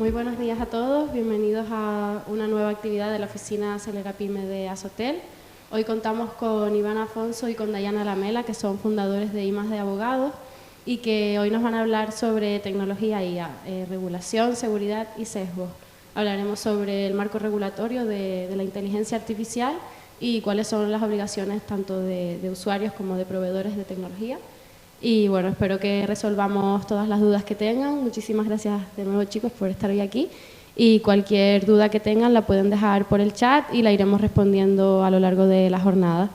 Muy buenos días a todos, bienvenidos a una nueva actividad de la oficina Acelera Pyme de Asotel. Hoy contamos con Iván Afonso y con Dayana Lamela, que son fundadores de I+D Abogados y que hoy nos van a hablar sobre tecnología IA, regulación, seguridad y sesgos. Hablaremos sobre el marco regulatorio de la inteligencia artificial y cuáles son las obligaciones tanto de usuarios como de proveedores de tecnología. Y bueno, espero que resolvamos todas las dudas que tengan. Muchísimas gracias de nuevo, chicos, por estar hoy aquí. Y cualquier duda que tengan la pueden dejar por el chat y la iremos respondiendo a lo largo de la jornada.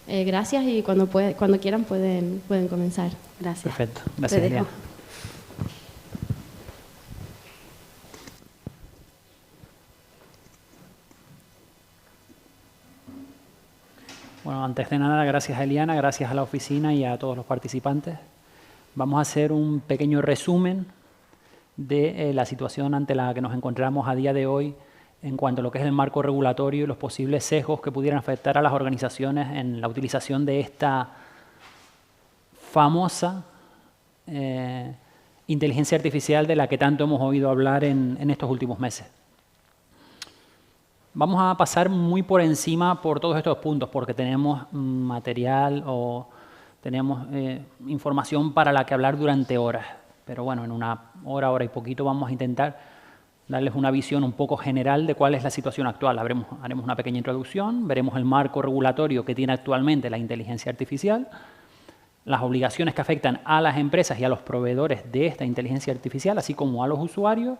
Gracias y cuando quieran pueden comenzar. Gracias. Perfecto. Gracias, Eliana. Bueno, antes de nada, gracias a Eliana, gracias a la oficina y a todos los participantes. Vamos a hacer un pequeño resumen de la situación ante la que nos encontramos a día de hoy en cuanto a lo que es el marco regulatorio y los posibles sesgos que pudieran afectar a las organizaciones en la utilización de esta famosa inteligencia artificial de la que tanto hemos oído hablar en estos últimos meses. Vamos a pasar muy por encima por todos estos puntos porque tenemos material o tenemos información para la que hablar durante horas. Pero bueno, en una hora y poquito vamos a intentar darles una visión un poco general de cuál es la situación actual. Haremos una pequeña introducción, veremos el marco regulatorio que tiene actualmente la inteligencia artificial, las obligaciones que afectan a las empresas y a los proveedores de esta inteligencia artificial, así como a los usuarios,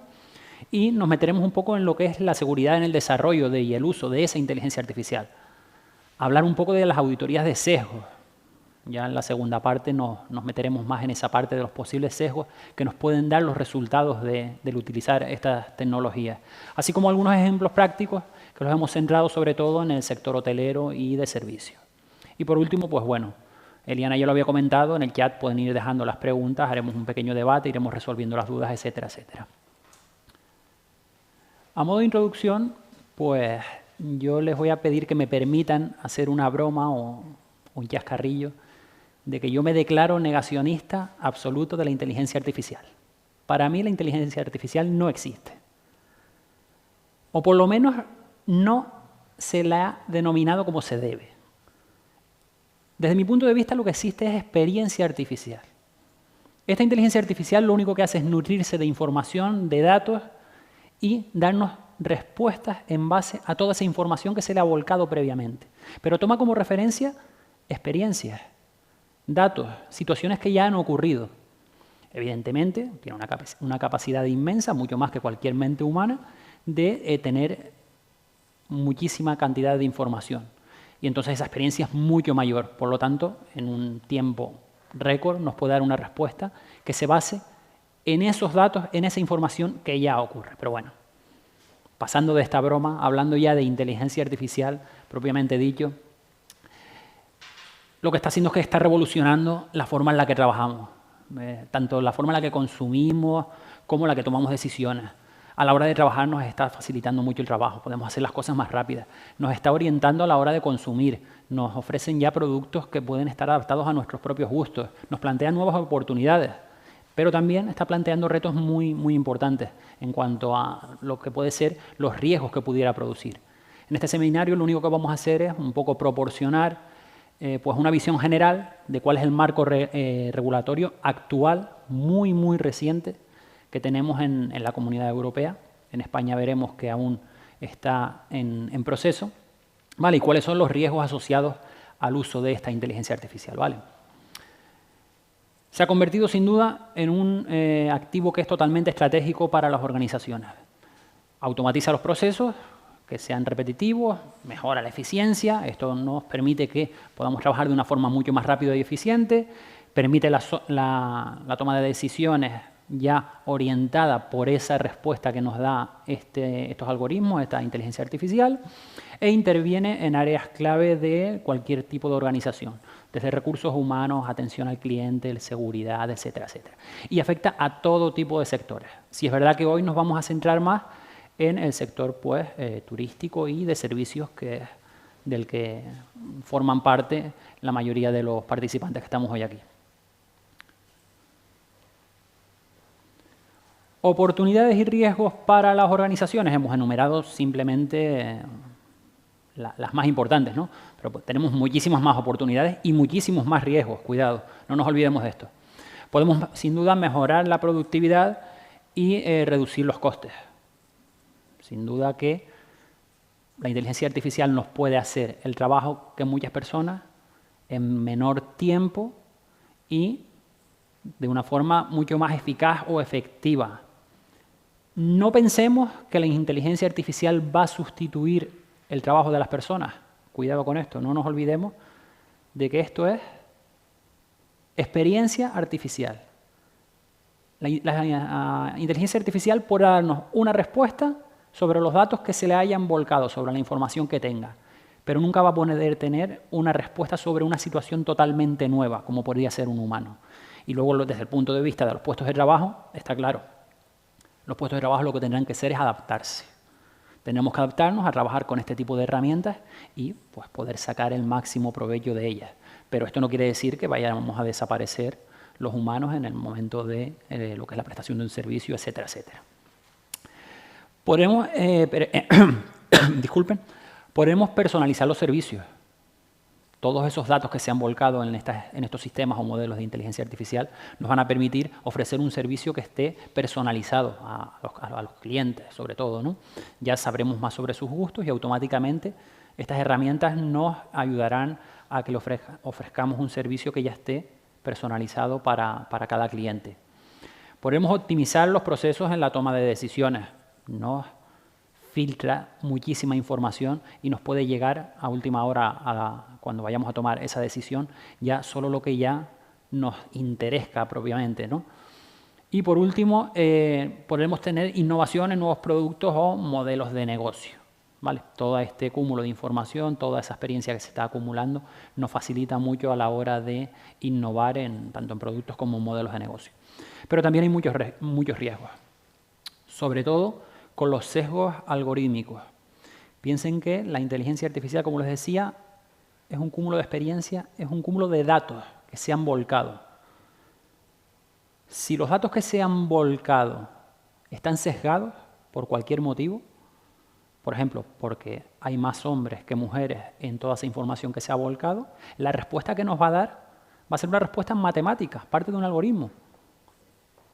y nos meteremos un poco en lo que es la seguridad en el desarrollo y el uso de esa inteligencia artificial. Hablar un poco de las auditorías de sesgos. Ya en la segunda parte nos meteremos más en esa parte de los posibles sesgos que nos pueden dar los resultados del utilizar estas tecnologías. Así como algunos ejemplos prácticos que los hemos centrado sobre todo en el sector hotelero y de servicios. Y por último, pues bueno, Eliana ya lo había comentado, en el chat pueden ir dejando las preguntas, haremos un pequeño debate, iremos resolviendo las dudas, etcétera, etcétera. A modo de introducción, pues yo les voy a pedir que me permitan hacer una broma o un chascarrillo de que yo me declaro negacionista absoluto de la inteligencia artificial. Para mí la inteligencia artificial no existe. O por lo menos no se la ha denominado como se debe. Desde mi punto de vista lo que existe es experiencia artificial. Esta inteligencia artificial lo único que hace es nutrirse de información, de datos y darnos respuestas en base a toda esa información que se le ha volcado previamente. Pero toma como referencia experiencias, datos, situaciones que ya han ocurrido. Evidentemente, tiene una capacidad inmensa, mucho más que cualquier mente humana, de tener muchísima cantidad de información. Y entonces esa experiencia es mucho mayor. Por lo tanto, en un tiempo récord nos puede dar una respuesta que se base en esos datos, en esa información que ya ocurre. Pero bueno, pasando de esta broma, hablando ya de inteligencia artificial, propiamente dicho, lo que está haciendo es que está revolucionando la forma en la que trabajamos, tanto la forma en la que consumimos como la que tomamos decisiones. A la hora de trabajar nos está facilitando mucho el trabajo, podemos hacer las cosas más rápidas, nos está orientando a la hora de consumir, nos ofrecen ya productos que pueden estar adaptados a nuestros propios gustos, nos plantean nuevas oportunidades. Pero también está planteando retos muy, muy importantes en cuanto a lo que puede ser los riesgos que pudiera producir. En este seminario lo único que vamos a hacer es un poco proporcionar pues una visión general de cuál es el marco regulatorio actual, muy, muy reciente, que tenemos en la Comunidad Europea. En España veremos que aún está en proceso, ¿vale? Y cuáles son los riesgos asociados al uso de esta inteligencia artificial, ¿vale? Se ha convertido sin duda en un activo que es totalmente estratégico para las organizaciones. Automatiza los procesos, que sean repetitivos, mejora la eficiencia, esto nos permite que podamos trabajar de una forma mucho más rápida y eficiente, permite la toma de decisiones ya orientada por esa respuesta que nos da estos algoritmos, esta inteligencia artificial, e interviene en áreas clave de cualquier tipo de organización, desde recursos humanos, atención al cliente, seguridad, etcétera, etcétera. Y afecta a todo tipo de sectores. Si es verdad que hoy nos vamos a centrar más en el sector pues, turístico y de servicios del que forman parte la mayoría de los participantes que estamos hoy aquí. Oportunidades y riesgos para las organizaciones. Hemos enumerado simplemente las más importantes, ¿no? Pero pues, tenemos muchísimas más oportunidades y muchísimos más riesgos. Cuidado, no nos olvidemos de esto. Podemos, sin duda, mejorar la productividad y reducir los costes. Sin duda que la inteligencia artificial nos puede hacer el trabajo que muchas personas en menor tiempo y de una forma mucho más eficaz o efectiva. No pensemos que la inteligencia artificial va a sustituir el trabajo de las personas. Cuidado con esto, no nos olvidemos de que esto es experiencia artificial. La inteligencia artificial puede darnos una respuesta sobre los datos que se le hayan volcado, sobre la información que tenga, pero nunca va a poder tener una respuesta sobre una situación totalmente nueva, como podría ser un humano. Y luego, desde el punto de vista de los puestos de trabajo, está claro, los puestos de trabajo lo que tendrán que hacer es adaptarse. Tenemos que adaptarnos a trabajar con este tipo de herramientas y pues, poder sacar el máximo provecho de ellas. Pero esto no quiere decir que vayamos a desaparecer los humanos en el momento de lo que es la prestación de un servicio, etcétera, etcétera. Podemos personalizar los servicios. Todos esos datos que se han volcado en estos sistemas o modelos de inteligencia artificial nos van a permitir ofrecer un servicio que esté personalizado a los clientes, sobre todo, ¿no? Ya sabremos más sobre sus gustos y automáticamente estas herramientas nos ayudarán a que le ofrezcamos un servicio que ya esté personalizado para cada cliente. Podemos optimizar los procesos en la toma de decisiones. Nos filtra muchísima información y nos puede llegar a última hora, cuando vayamos a tomar esa decisión, ya solo lo que ya nos interesa propiamente, ¿no? Y por último, podremos tener innovación en nuevos productos o modelos de negocio, ¿vale? Todo este cúmulo de información, toda esa experiencia que se está acumulando, nos facilita mucho a la hora de innovar tanto en productos como en modelos de negocio. Pero también hay muchos riesgos, sobre todo con los sesgos algorítmicos. Piensen que la inteligencia artificial, como les decía, es un cúmulo de experiencia, es un cúmulo de datos que se han volcado. Si los datos que se han volcado están sesgados por cualquier motivo, por ejemplo, porque hay más hombres que mujeres en toda esa información que se ha volcado, la respuesta que nos va a dar va a ser una respuesta matemática, parte de un algoritmo.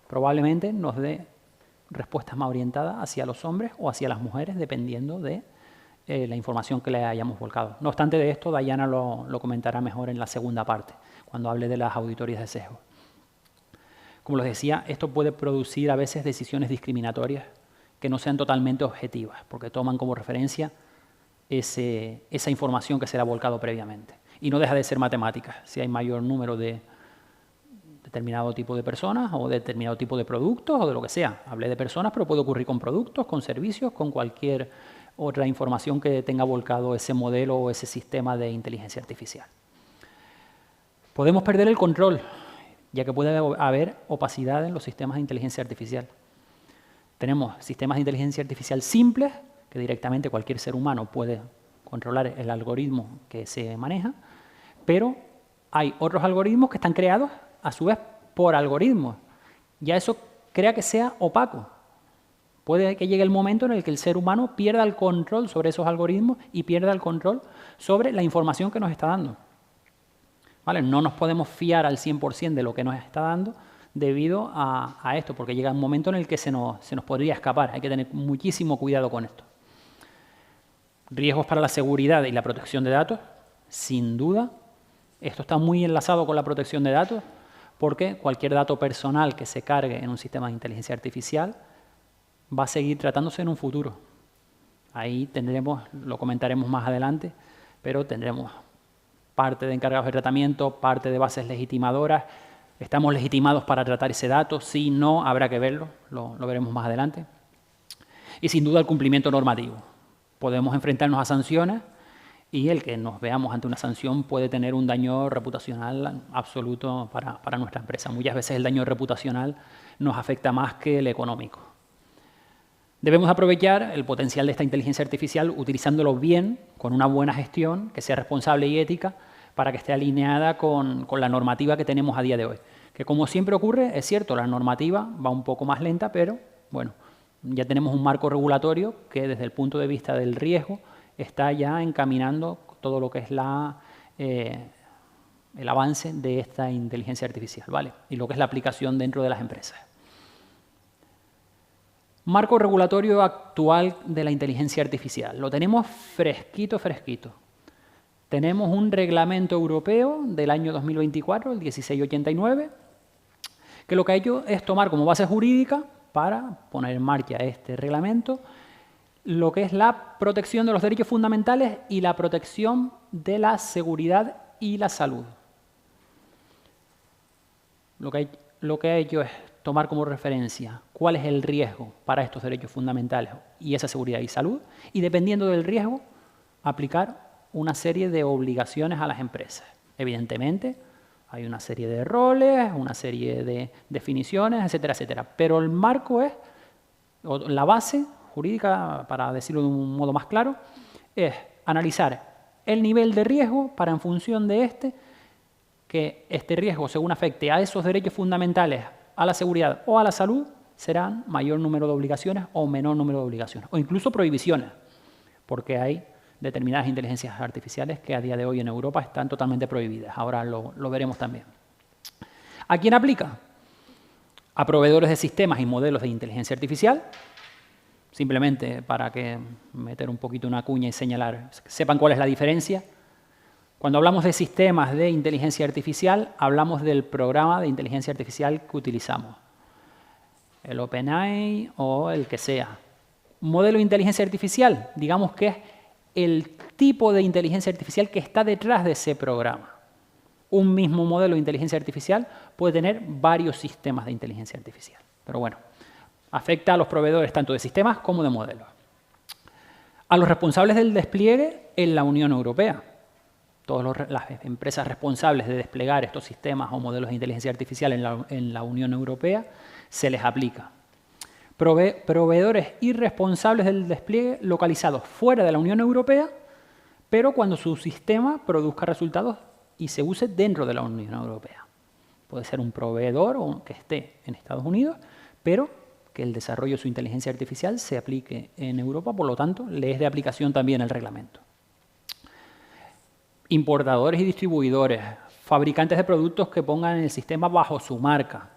Probablemente nos dé respuestas más orientadas hacia los hombres o hacia las mujeres, dependiendo de la información que le hayamos volcado. No obstante de esto, Dayana lo comentará mejor en la segunda parte, cuando hable de las auditorías de sesgo. Como les decía, esto puede producir a veces decisiones discriminatorias que no sean totalmente objetivas, porque toman como referencia esa información que se le ha volcado previamente. Y no deja de ser matemáticas. Si hay mayor número de determinado tipo de personas o determinado tipo de productos o de lo que sea. Hablé de personas, pero puede ocurrir con productos, con servicios, con cualquier otra información que tenga volcado ese modelo o ese sistema de inteligencia artificial. Podemos perder el control, ya que puede haber opacidad en los sistemas de inteligencia artificial. Tenemos sistemas de inteligencia artificial simples, que directamente cualquier ser humano puede controlar el algoritmo que se maneja, pero hay otros algoritmos que están creados a su vez por algoritmos. Ya eso crea que sea opaco. Puede que llegue el momento en el que el ser humano pierda el control sobre esos algoritmos y pierda el control sobre la información que nos está dando. ¿Vale? No nos podemos fiar al 100% de lo que nos está dando debido a esto, porque llega un momento en el que se nos podría escapar. Hay que tener muchísimo cuidado con esto. Riesgos para la seguridad y la protección de datos, sin duda. Esto está muy enlazado con la protección de datos, porque cualquier dato personal que se cargue en un sistema de inteligencia artificial va a seguir tratándose en un futuro. Ahí tendremos, lo comentaremos más adelante, pero tendremos parte de encargados de tratamiento, parte de bases legitimadoras. ¿Estamos legitimados para tratar ese dato? Sí, no, habrá que verlo, lo veremos más adelante. Y sin duda el cumplimiento normativo. Podemos enfrentarnos a sanciones y el que nos veamos ante una sanción puede tener un daño reputacional absoluto para nuestra empresa. Muchas veces el daño reputacional nos afecta más que el económico. Debemos aprovechar el potencial de esta inteligencia artificial utilizándolo bien, con una buena gestión, que sea responsable y ética, para que esté alineada con la normativa que tenemos a día de hoy. Que como siempre ocurre, es cierto, la normativa va un poco más lenta, pero Bueno, ya tenemos un marco regulatorio que desde el punto de vista del riesgo está ya encaminando todo lo que es el avance de esta inteligencia artificial, ¿vale? Y lo que es la aplicación dentro de las empresas. Marco regulatorio actual de la inteligencia artificial. Lo tenemos fresquito, fresquito. Tenemos un reglamento europeo del año 2024, el 1689, que lo que ha hecho es tomar como base jurídica para poner en marcha este reglamento lo que es la protección de los derechos fundamentales y la protección de la seguridad y la salud. Lo que ha hecho es tomar como referencia cuál es el riesgo para estos derechos fundamentales y esa seguridad y salud, y dependiendo del riesgo, aplicar una serie de obligaciones a las empresas. Evidentemente, hay una serie de roles, una serie de definiciones, etcétera, etcétera. Pero el marco es, o la base jurídica, para decirlo de un modo más claro, es analizar el nivel de riesgo para, en función de que este riesgo, según afecte a esos derechos fundamentales, a la seguridad o a la salud, serán mayor número de obligaciones o menor número de obligaciones, o incluso prohibiciones, porque hay determinadas inteligencias artificiales que a día de hoy en Europa están totalmente prohibidas. Ahora lo veremos también. ¿A quién aplica? A proveedores de sistemas y modelos de inteligencia artificial. Simplemente para que meter un poquito una cuña y señalar, sepan cuál es la diferencia. Cuando hablamos de sistemas de inteligencia artificial, hablamos del programa de inteligencia artificial que utilizamos. El OpenAI o el que sea. Modelo de inteligencia artificial, digamos que es el tipo de inteligencia artificial que está detrás de ese programa. Un mismo modelo de inteligencia artificial puede tener varios sistemas de inteligencia artificial. Pero bueno, afecta a los proveedores tanto de sistemas como de modelos. A los responsables del despliegue en la Unión Europea. Todas las empresas responsables de desplegar estos sistemas o modelos de inteligencia artificial en la Unión Europea se les aplica. Proveedores y responsables del despliegue localizados fuera de la Unión Europea, pero cuando su sistema produzca resultados y se use dentro de la Unión Europea. Puede ser un proveedor que esté en Estados Unidos, pero que el desarrollo de su inteligencia artificial se aplique en Europa, por lo tanto, le es de aplicación también el reglamento. Importadores y distribuidores, fabricantes de productos que pongan el sistema bajo su marca,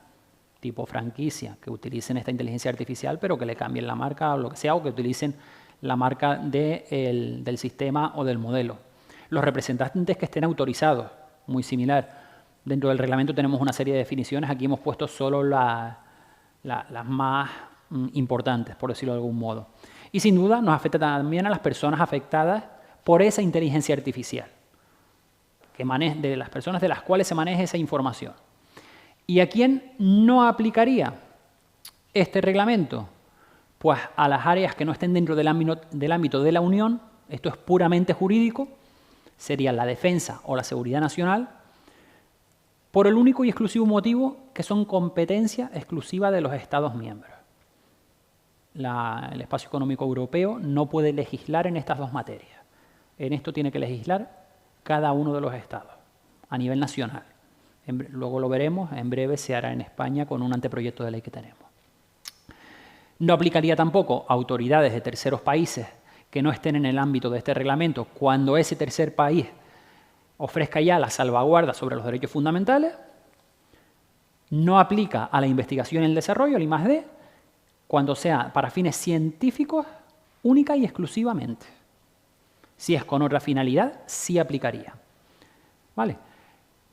tipo franquicia, que utilicen esta inteligencia artificial, pero que le cambien la marca o lo que sea, o que utilicen la marca del sistema o del modelo. Los representantes que estén autorizados, muy similar. Dentro del reglamento tenemos una serie de definiciones, aquí hemos puesto solo las más importantes, por decirlo de algún modo. Y sin duda nos afecta también a las personas afectadas por esa inteligencia artificial, de las personas de las cuales se maneja esa información. ¿Y a quién no aplicaría este reglamento? Pues a las áreas que no estén dentro del ámbito de la Unión, esto es puramente jurídico, sería la defensa o la seguridad nacional, por el único y exclusivo motivo que son competencia exclusiva de los Estados miembros. El Espacio Económico Europeo no puede legislar en estas dos materias. En esto tiene que legislar cada uno de los Estados, a nivel nacional. Luego lo veremos, en breve se hará en España con un anteproyecto de ley que tenemos. No aplicaría tampoco a autoridades de terceros países que no estén en el ámbito de este reglamento cuando ese tercer país ofrezca ya la salvaguarda sobre los derechos fundamentales. No aplica a la investigación y el desarrollo, el I+D, cuando sea para fines científicos única y exclusivamente. Si es con otra finalidad, sí aplicaría. ¿Vale?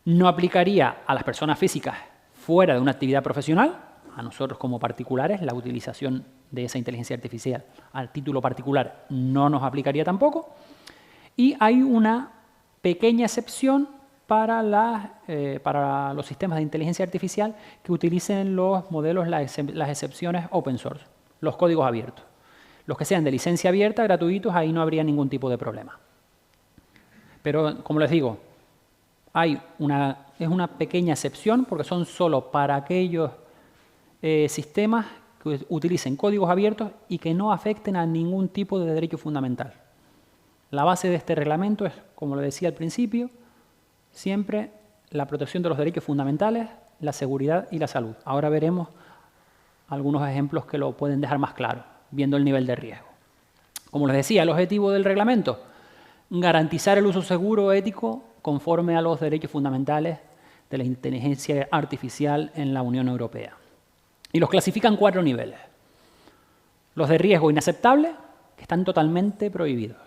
No aplicaría a las personas físicas fuera de una actividad profesional, a nosotros como particulares, la utilización de esa inteligencia artificial al título particular no nos aplicaría tampoco. Y hay una pequeña excepción para los sistemas de inteligencia artificial que utilicen los modelos, las excepciones open source, los códigos abiertos. Los que sean de licencia abierta, gratuitos, ahí no habría ningún tipo de problema. Pero, como les digo, es una pequeña excepción porque son solo para aquellos sistemas que utilicen códigos abiertos y que no afecten a ningún tipo de derecho fundamental. La base de este reglamento es, como lo decía al principio, siempre la protección de los derechos fundamentales, la seguridad y la salud. Ahora veremos algunos ejemplos que lo pueden dejar más claro, viendo el nivel de riesgo. Como les decía, el objetivo del reglamento, garantizar el uso seguro, ético, conforme a los derechos fundamentales de la inteligencia artificial en la Unión Europea. Y los clasifican en 4 niveles. Los de riesgo inaceptable, que están totalmente prohibidos.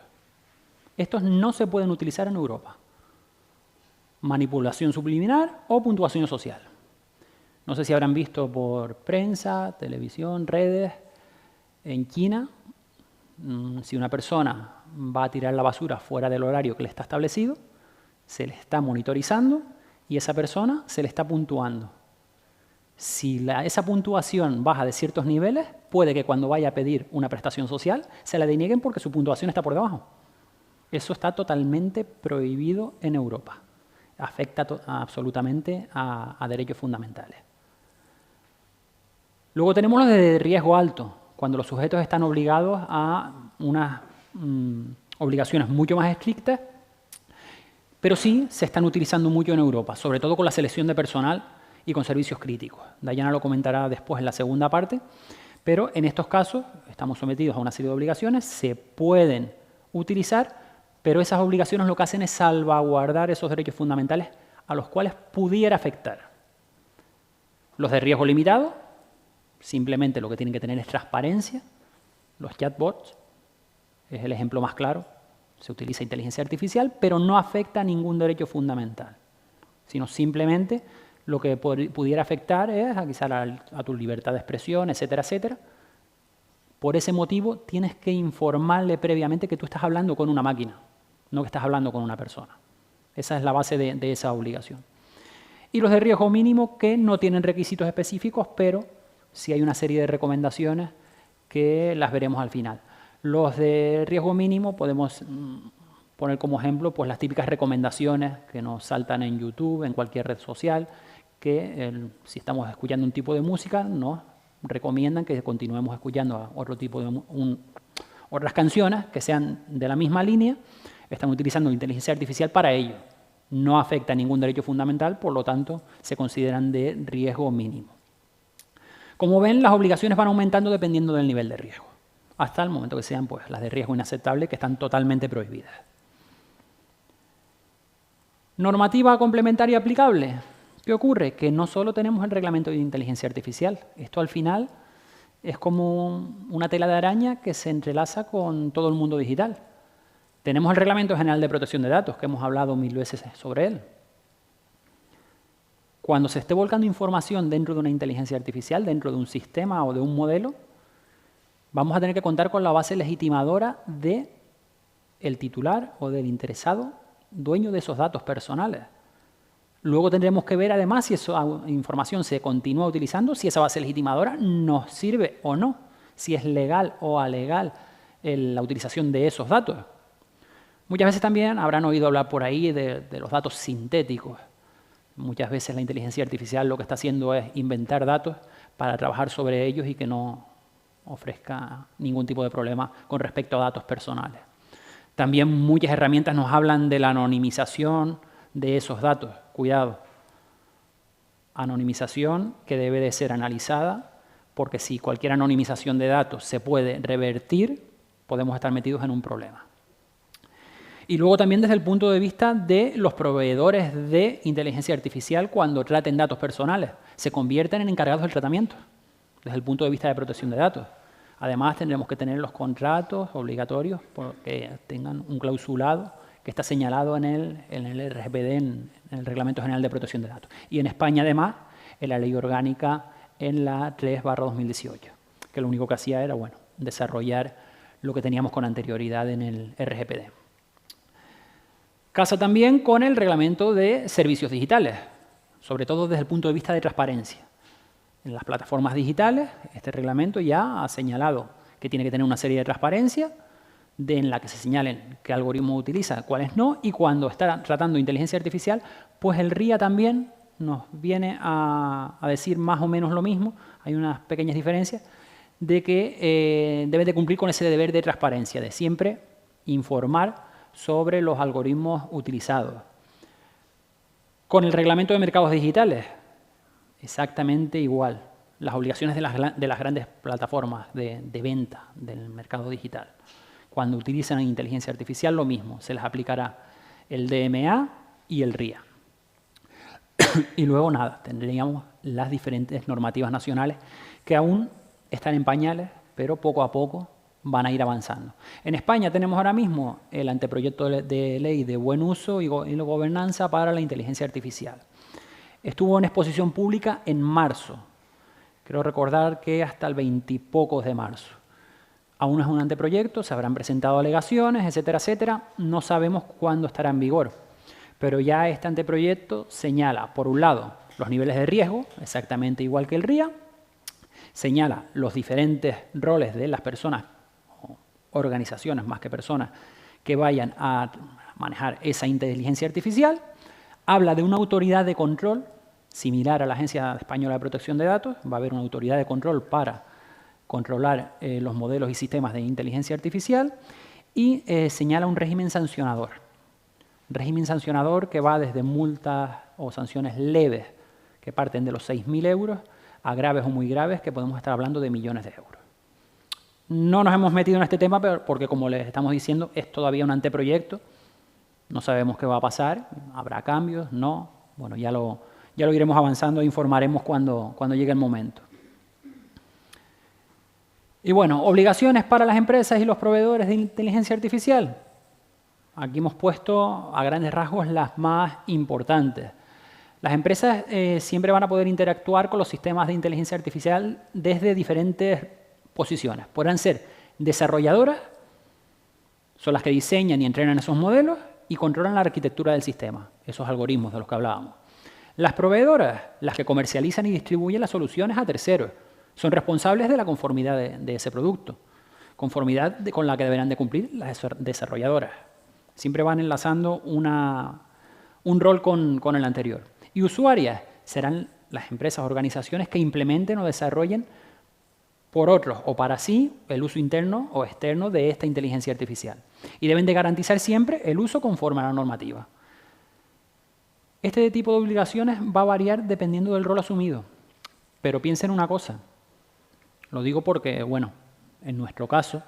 Estos no se pueden utilizar en Europa. Manipulación subliminal o puntuación social. No sé si habrán visto por prensa, televisión, redes, en China, si una persona va a tirar la basura fuera del horario que le está establecido, se le está monitorizando y esa persona se le está puntuando. Si esa puntuación baja de ciertos niveles, puede que cuando vaya a pedir una prestación social se la denieguen porque su puntuación está por debajo. Eso está totalmente prohibido en Europa. Afecta absolutamente a derechos fundamentales. Luego tenemos los de riesgo alto, cuando los sujetos están obligados a unas obligaciones mucho más estrictas, pero sí se están utilizando mucho en Europa, sobre todo con la selección de personal y con servicios críticos. Dayana lo comentará después en la segunda parte, pero en estos casos estamos sometidos a una serie de obligaciones, se pueden utilizar, pero esas obligaciones lo que hacen es salvaguardar esos derechos fundamentales a los cuales pudiera afectar. Los de riesgo limitado, simplemente lo que tienen que tener es transparencia. Los chatbots es el ejemplo más claro. Se utiliza inteligencia artificial, pero no afecta a ningún derecho fundamental, sino simplemente lo que pudiera afectar es quizás a tu libertad de expresión, etcétera, etcétera. Por ese motivo tienes que informarle previamente que tú estás hablando con una máquina, no que estás hablando con una persona. Esa es la base de esa obligación. Y los de riesgo mínimo que no tienen requisitos específicos, pero sí hay una serie de recomendaciones que las veremos al final. Los de riesgo mínimo podemos poner como ejemplo pues, las típicas recomendaciones que nos saltan en YouTube, en cualquier red social, que si estamos escuchando un tipo de música nos recomiendan que continuemos escuchando otro tipo de otras canciones que sean de la misma línea. Están utilizando inteligencia artificial para ello. No afecta a ningún derecho fundamental, por lo tanto se consideran de riesgo mínimo. Como ven, las obligaciones van aumentando dependiendo del nivel de riesgo, hasta el momento que sean pues, las de riesgo inaceptable, que están totalmente prohibidas. Normativa complementaria aplicable. ¿Qué ocurre? Que no solo tenemos el reglamento de inteligencia artificial. Esto al final es como una tela de araña que se entrelaza con todo el mundo digital. Tenemos el Reglamento General de Protección de Datos, que hemos hablado 1000 veces sobre él. Cuando se esté volcando información dentro de una inteligencia artificial, dentro de un sistema o de un modelo, vamos a tener que contar con la base legitimadora del titular o del interesado dueño de esos datos personales. Luego tendremos que ver además si esa información se continúa utilizando, si esa base legitimadora nos sirve o no, si es legal o alegal la utilización de esos datos. Muchas veces también habrán oído hablar por ahí de los datos sintéticos. Muchas veces la inteligencia artificial lo que está haciendo es inventar datos para trabajar sobre ellos y que no ofrezca ningún tipo de problema con respecto a datos personales. También muchas herramientas nos hablan de la anonimización de esos datos. Cuidado. Anonimización que debe de ser analizada, porque si cualquier anonimización de datos se puede revertir, podemos estar metidos en un problema. Y luego también desde el punto de vista de los proveedores de inteligencia artificial cuando traten datos personales, se convierten en encargados del tratamiento, desde el punto de vista de protección de datos. Además tendremos que tener los contratos obligatorios que tengan un clausulado que está señalado en el RGPD, en el Reglamento General de Protección de Datos. Y en España además en la Ley Orgánica en la 3/2018, que lo único que hacía era desarrollar lo que teníamos con anterioridad en el RGPD. Casa también con el Reglamento de Servicios Digitales, sobre todo desde el punto de vista de transparencia. En las plataformas digitales, este reglamento ya ha señalado que tiene que tener una serie de transparencia en la que se señalen qué algoritmo utiliza, cuáles no, y cuando está tratando inteligencia artificial, pues el RIA también nos viene a decir más o menos lo mismo, hay unas pequeñas diferencias, de que debe de cumplir con ese deber de transparencia, de siempre informar sobre los algoritmos utilizados. Con el Reglamento de Mercados Digitales, exactamente igual. las obligaciones de las grandes plataformas de venta del mercado digital. Cuando utilizan inteligencia artificial, lo mismo, se les aplicará el DMA y el RIA. Y luego nada, tendríamos las diferentes normativas nacionales que aún están en pañales, pero poco a poco van a ir avanzando. En España tenemos ahora mismo el anteproyecto de ley de buen uso y gobernanza para la inteligencia artificial. Estuvo en exposición pública en marzo. Creo recordar que hasta el 20 y pocos de marzo. Aún es un anteproyecto, se habrán presentado alegaciones, etcétera, etcétera. No sabemos cuándo estará en vigor. Pero ya este anteproyecto señala, por un lado, los niveles de riesgo, exactamente igual que el RIA. Señala los diferentes roles de las personas, o organizaciones más que personas, que vayan a manejar esa inteligencia artificial. Habla de una autoridad de control, similar a la Agencia Española de Protección de Datos. Va a haber una autoridad de control para controlar los modelos y sistemas de inteligencia artificial. Y señala un régimen sancionador. Régimen sancionador que va desde multas o sanciones leves, que parten de los 6.000 euros, a graves o muy graves, que podemos estar hablando de millones de euros. No nos hemos metido en este tema porque, como les estamos diciendo, es todavía un anteproyecto. No sabemos qué va a pasar, habrá cambios, no. Bueno, ya lo iremos avanzando e informaremos cuando llegue el momento. Y bueno, obligaciones para las empresas y los proveedores de inteligencia artificial. Aquí hemos puesto a grandes rasgos las más importantes. Las empresas siempre van a poder interactuar con los sistemas de inteligencia artificial desde diferentes posiciones. Podrán ser desarrolladoras, son las que diseñan y entrenan esos modelos y controlan la arquitectura del sistema, esos algoritmos de los que hablábamos. Las proveedoras, las que comercializan y distribuyen las soluciones a terceros, son responsables de la conformidad de ese producto, conformidad con la que deberán de cumplir las desarrolladoras. Siempre van enlazando un rol con el anterior. Y usuarias serán las empresas o organizaciones que implementen o desarrollen por otros o para sí el uso interno o externo de esta inteligencia artificial. Y deben de garantizar siempre el uso conforme a la normativa. Este tipo de obligaciones va a variar dependiendo del rol asumido. Pero piensen una cosa. Lo digo porque, bueno, en nuestro caso,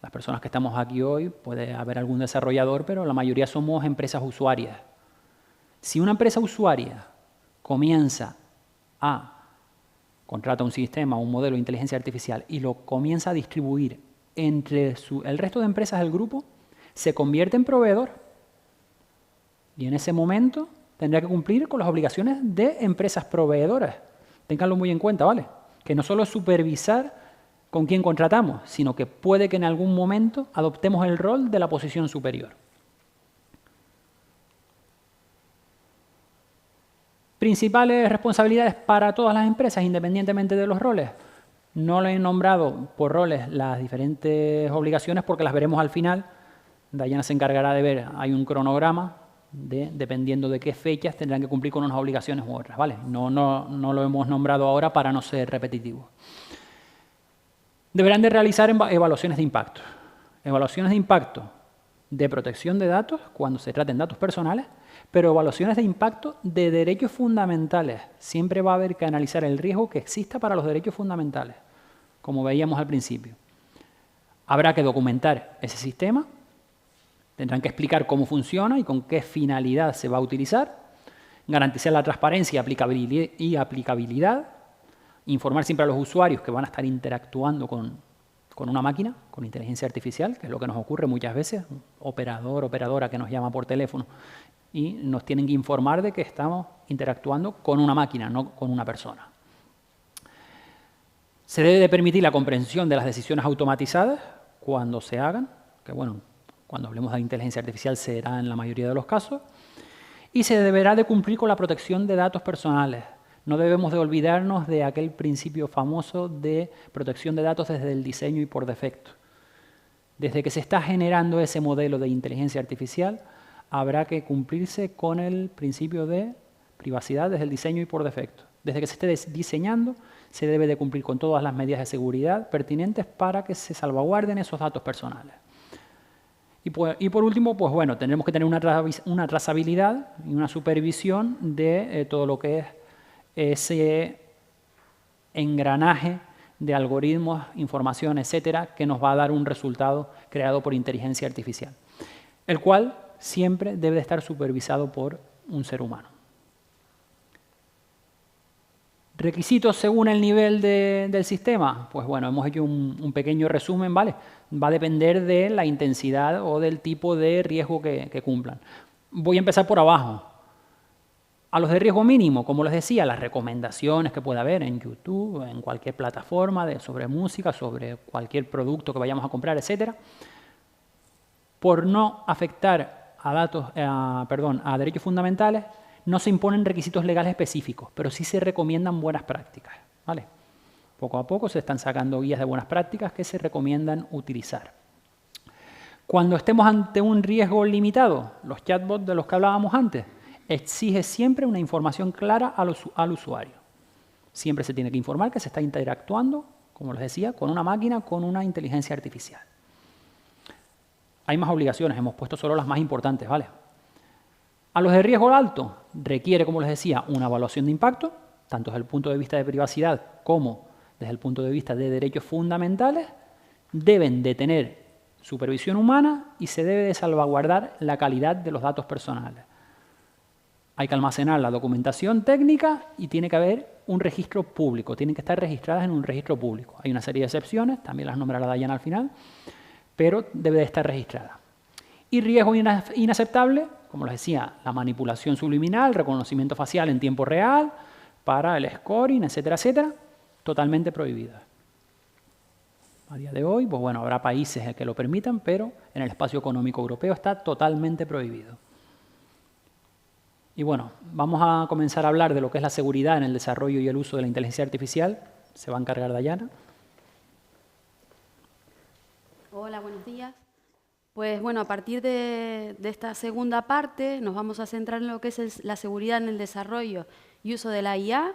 las personas que estamos aquí hoy, puede haber algún desarrollador, pero la mayoría somos empresas usuarias. Si una empresa usuaria comienza contrata un sistema, un modelo de inteligencia artificial y lo comienza a distribuir entre el resto de empresas del grupo, se convierte en proveedor. Y en ese momento tendrá que cumplir con las obligaciones de empresas proveedoras. Ténganlo muy en cuenta, ¿vale? Que no solo es supervisar con quién contratamos, sino que puede que en algún momento adoptemos el rol de la posición superior. Principales responsabilidades para todas las empresas, independientemente de los roles. No lo he nombrado por roles las diferentes obligaciones porque las veremos al final. Dayana se encargará de ver, hay un cronograma, dependiendo de qué fechas tendrán que cumplir con unas obligaciones u otras, ¿vale? No lo hemos nombrado ahora para no ser repetitivo. Deberán de realizar evaluaciones de impacto. Evaluaciones de impacto de protección de datos cuando se traten datos personales, pero evaluaciones de impacto de derechos fundamentales. Siempre va a haber que analizar el riesgo que exista para los derechos fundamentales, como veíamos al principio. Habrá que documentar ese sistema, tendrán que explicar cómo funciona y con qué finalidad se va a utilizar, garantizar la transparencia y aplicabilidad, informar siempre a los usuarios que van a estar interactuando con una máquina, con inteligencia artificial, que es lo que nos ocurre muchas veces, un operador, operadora que nos llama por teléfono y nos tienen que informar de que estamos interactuando con una máquina, no con una persona. Se debe de permitir la comprensión de las decisiones automatizadas cuando se hagan, que bueno, cuando hablemos de inteligencia artificial será en la mayoría de los casos, y se deberá de cumplir con la protección de datos personales. No debemos de olvidarnos de aquel principio famoso de protección de datos desde el diseño y por defecto. Desde que se está generando ese modelo de inteligencia artificial, habrá que cumplirse con el principio de privacidad desde el diseño y por defecto. Desde que se esté diseñando, se debe de cumplir con todas las medidas de seguridad pertinentes para que se salvaguarden esos datos personales. Y por último, pues bueno, tendremos que tener una trazabilidad y una supervisión de todo lo que es engranaje de algoritmos, información, etcétera, que nos va a dar un resultado creado por inteligencia artificial, el cual siempre debe de estar supervisado por un ser humano. ¿Requisitos según el nivel del sistema? Pues bueno, hemos hecho un pequeño resumen, ¿vale? Va a depender de la intensidad o del tipo de riesgo que cumplan. Voy a empezar por abajo. A los de riesgo mínimo, como les decía, las recomendaciones que pueda haber en YouTube, en cualquier plataforma sobre música, sobre cualquier producto que vayamos a comprar, etcétera, por no afectar a derechos fundamentales, no se imponen requisitos legales específicos, pero sí se recomiendan buenas prácticas, ¿vale? Poco a poco se están sacando guías de buenas prácticas que se recomiendan utilizar. Cuando estemos ante un riesgo limitado, los chatbots de los que hablábamos antes, exige siempre una información clara al usuario. Siempre se tiene que informar que se está interactuando, como les decía, con una máquina, con una inteligencia artificial. Hay más obligaciones, hemos puesto solo las más importantes, ¿vale? A los de riesgo alto requiere, como les decía, una evaluación de impacto, tanto desde el punto de vista de privacidad como desde el punto de vista de derechos fundamentales. Deben de tener supervisión humana y se debe de salvaguardar la calidad de los datos personales. Hay que almacenar la documentación técnica y tiene que haber un registro público, tienen que estar registradas en un registro público. Hay una serie de excepciones, también las nombrará Dayana al final, pero debe de estar registrada. Y riesgo inaceptable, como les decía, la manipulación subliminal, reconocimiento facial en tiempo real, para el scoring, etcétera, etcétera, totalmente prohibida. A día de hoy, pues bueno, habrá países que lo permitan, pero en el espacio económico europeo está totalmente prohibido. Y bueno, vamos a comenzar a hablar de lo que es la seguridad en el desarrollo y el uso de la inteligencia artificial. Se va a encargar Dayana. Hola, buenos días. Pues bueno, a partir de esta segunda parte nos vamos a centrar en lo que es la seguridad en el desarrollo y uso de la IA,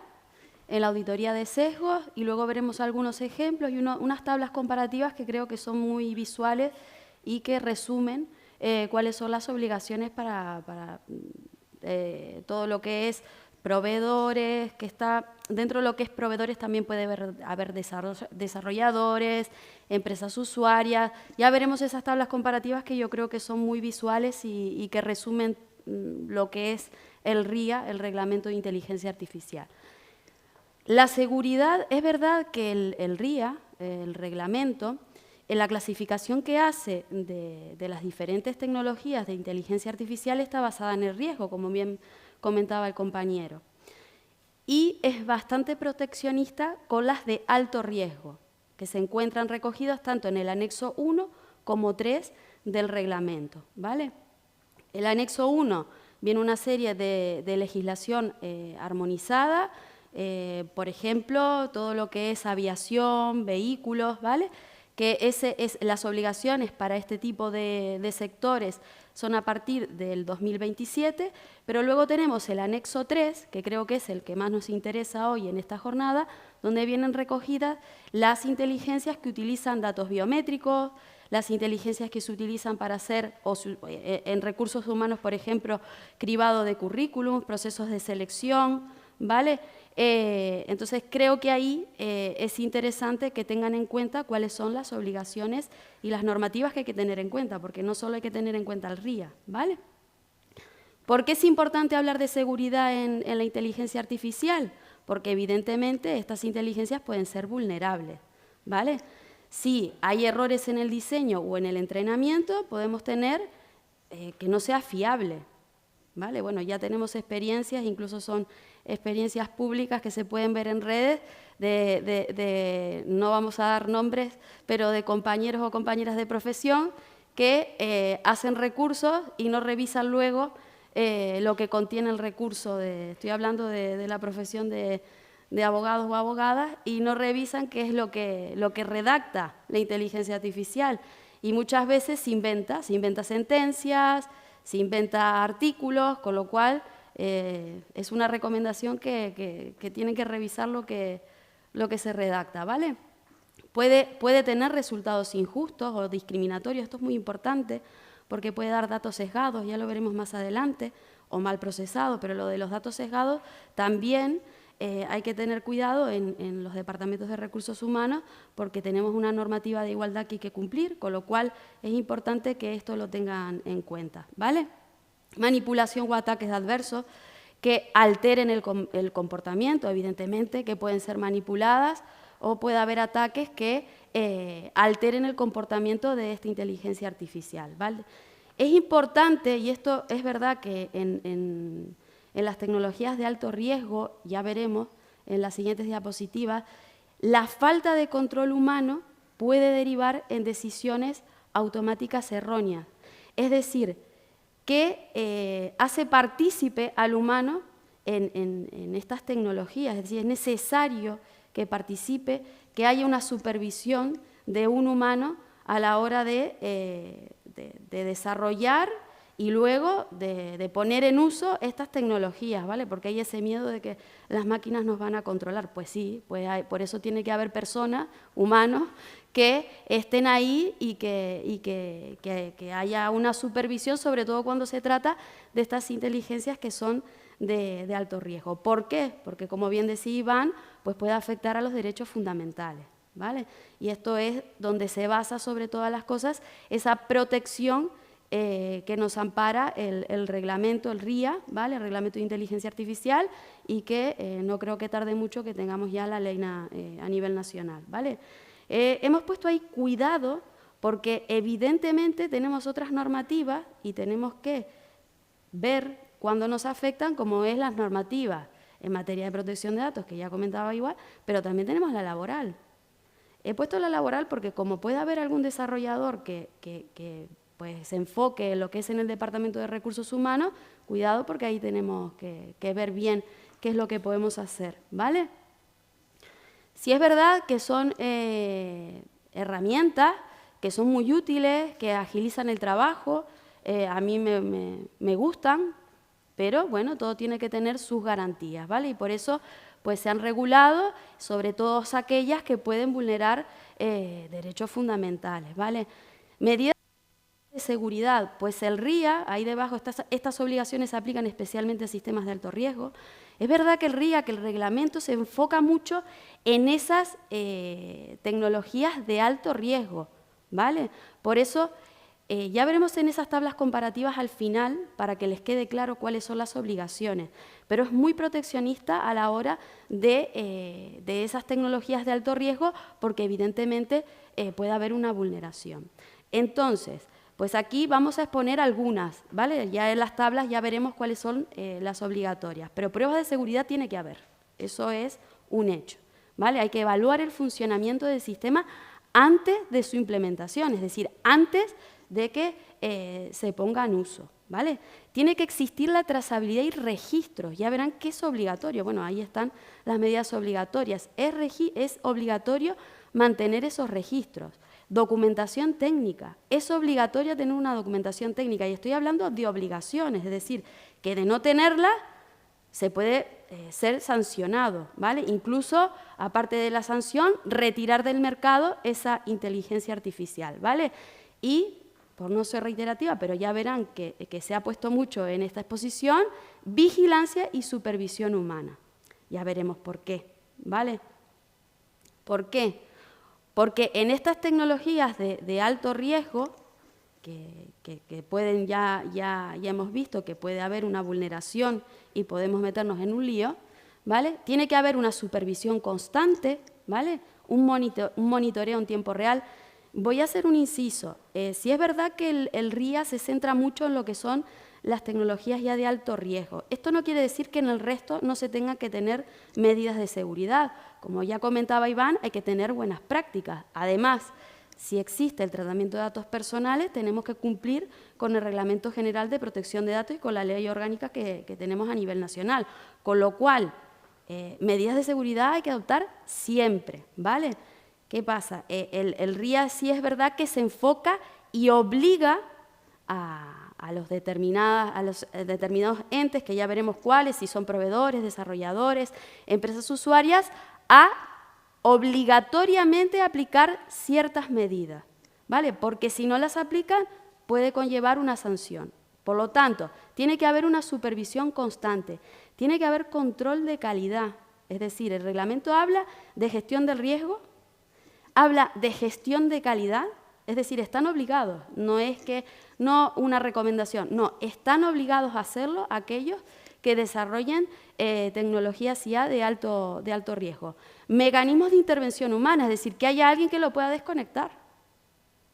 en la auditoría de sesgos, y luego veremos algunos ejemplos y unas tablas comparativas que creo que son muy visuales y que resumen cuáles son las obligaciones para todo lo que es proveedores, que está dentro de lo que es proveedores también puede haber desarrolladores, empresas usuarias. Ya veremos esas tablas comparativas que yo creo que son muy visuales y que resumen lo que es el RIA, el Reglamento de Inteligencia Artificial. La seguridad, es verdad que el RIA, el reglamento, en la clasificación que hace de las diferentes tecnologías de inteligencia artificial está basada en el riesgo, como bien comentaba el compañero. Y es bastante proteccionista con las de alto riesgo, que se encuentran recogidas tanto en el anexo 1 como 3 del reglamento, ¿vale? El anexo 1 viene una serie de legislación armonizada, por ejemplo, todo lo que es aviación, vehículos, ¿vale? Que las obligaciones para este tipo de sectores son a partir del 2027, pero luego tenemos el anexo 3, que creo que es el que más nos interesa hoy en esta jornada, donde vienen recogidas las inteligencias que utilizan datos biométricos, las inteligencias que se utilizan para hacer, en recursos humanos, por ejemplo, cribado de currículum, procesos de selección, ¿vale? Entonces, creo que ahí es interesante que tengan en cuenta cuáles son las obligaciones y las normativas que hay que tener en cuenta, porque no solo hay que tener en cuenta el RIA, ¿vale? ¿Por qué es importante hablar de seguridad en la inteligencia artificial? Porque evidentemente estas inteligencias pueden ser vulnerables, ¿vale? Si hay errores en el diseño o en el entrenamiento, podemos tener que no sea fiable, ¿vale? Bueno, ya tenemos experiencias, incluso son experiencias públicas que se pueden ver en redes, no vamos a dar nombres, pero de compañeros o compañeras de profesión que hacen recursos y no revisan luego lo que contiene el recurso. Estoy hablando de la profesión de abogados o abogadas, y no revisan qué es lo que redacta la inteligencia artificial. Y muchas veces se inventa sentencias, se inventa artículos, con lo cual es una recomendación que tienen que revisar lo que se redacta, ¿vale? Puede tener resultados injustos o discriminatorios, esto es muy importante, porque puede dar datos sesgados, ya lo veremos más adelante, o mal procesados, pero lo de los datos sesgados también hay que tener cuidado en los departamentos de recursos humanos porque tenemos una normativa de igualdad que hay que cumplir, con lo cual es importante que esto lo tengan en cuenta, ¿vale? Manipulación o ataques adversos que alteren el comportamiento, evidentemente, que pueden ser manipuladas, o puede haber ataques que alteren el comportamiento de esta inteligencia artificial, ¿vale? Es importante, y esto es verdad que en las tecnologías de alto riesgo, ya veremos en las siguientes diapositivas, la falta de control humano puede derivar en decisiones automáticas erróneas. Es decir, que hace partícipe al humano en estas tecnologías, es decir, es necesario que participe, que haya una supervisión de un humano a la hora de desarrollar y luego de poner en uso estas tecnologías, ¿vale? Porque hay ese miedo de que las máquinas nos van a controlar. Pues sí, pues por eso tiene que haber personas, humanos, que estén ahí y que haya una supervisión, sobre todo cuando se trata de estas inteligencias que son de alto riesgo. ¿Por qué? Porque, como bien decía Iván, pues puede afectar a los derechos fundamentales, ¿vale? Y esto es donde se basa, sobre todas las cosas, esa protección que nos ampara el reglamento, el RIA, ¿vale? El Reglamento de Inteligencia Artificial, y que no creo que tarde mucho que tengamos ya la ley a nivel nacional, ¿vale? Hemos puesto ahí cuidado porque evidentemente tenemos otras normativas y tenemos que ver cuándo nos afectan, como es las normativas en materia de protección de datos, que ya comentaba igual, pero también tenemos la laboral. He puesto la laboral porque como puede haber algún desarrollador que pues se enfoque en lo que es en el Departamento de Recursos Humanos, cuidado porque ahí tenemos que ver bien qué es lo que podemos hacer, ¿vale? Si es verdad que son herramientas que son muy útiles, que agilizan el trabajo, a mí me gustan, pero bueno, todo tiene que tener sus garantías, ¿vale? Y por eso pues se han regulado, sobre todo aquellas que pueden vulnerar derechos fundamentales, ¿vale? Medidas de seguridad, pues el RIA, ahí debajo, estas obligaciones se aplican especialmente a sistemas de alto riesgo. Es verdad que el RIA, que el reglamento se enfoca mucho en esas tecnologías de alto riesgo, ¿vale? Por eso ya veremos en esas tablas comparativas al final para que les quede claro cuáles son las obligaciones, pero es muy proteccionista a la hora de esas tecnologías de alto riesgo porque evidentemente puede haber una vulneración. Entonces, pues aquí vamos a exponer algunas, ¿vale? Ya en las tablas ya veremos cuáles son las obligatorias, pero pruebas de seguridad tiene que haber, eso es un hecho, ¿vale? Hay que evaluar el funcionamiento del sistema antes de su implementación, es decir, antes de que se ponga en uso, ¿vale? Tiene que existir la trazabilidad y registros, ya verán que es obligatorio, bueno, ahí están las medidas obligatorias, es obligatorio mantener esos registros. Documentación técnica, es obligatorio tener una documentación técnica y estoy hablando de obligaciones, es decir, que de no tenerla se puede ser sancionado, ¿vale? Incluso, aparte de la sanción, retirar del mercado esa inteligencia artificial, ¿vale? Y, por no ser reiterativa, pero ya verán que se ha puesto mucho en esta exposición, vigilancia y supervisión humana. Ya veremos por qué, ¿vale? ¿Por qué? Porque en estas tecnologías de alto riesgo, que pueden ya hemos visto que puede haber una vulneración y podemos meternos en un lío, ¿vale? Tiene que haber una supervisión constante, ¿vale? Un monitoreo en tiempo real. Voy a hacer un inciso. Si es verdad que el RIA se centra mucho en lo que son las tecnologías ya de alto riesgo. Esto no quiere decir que en el resto no se tengan que tener medidas de seguridad. Como ya comentaba Iván, hay que tener buenas prácticas. Además, si existe el tratamiento de datos personales, tenemos que cumplir con el Reglamento General de Protección de Datos y con la ley orgánica que tenemos a nivel nacional. Con lo cual, medidas de seguridad hay que adoptar siempre, ¿vale? ¿Qué pasa? El RIA sí es verdad que se enfoca y obliga a los determinados entes, que ya veremos cuáles, si son proveedores, desarrolladores, empresas usuarias, a obligatoriamente aplicar ciertas medidas, ¿vale? Porque si no las aplican, puede conllevar una sanción. Por lo tanto, tiene que haber una supervisión constante, tiene que haber control de calidad, Es decir, el reglamento habla de gestión del riesgo, habla de gestión de calidad, es decir, están obligados, no es que no una recomendación, no, están obligados a hacerlo aquellos que desarrollen tecnologías IA de alto riesgo. Mecanismos de intervención humana, es decir, que haya alguien que lo pueda desconectar,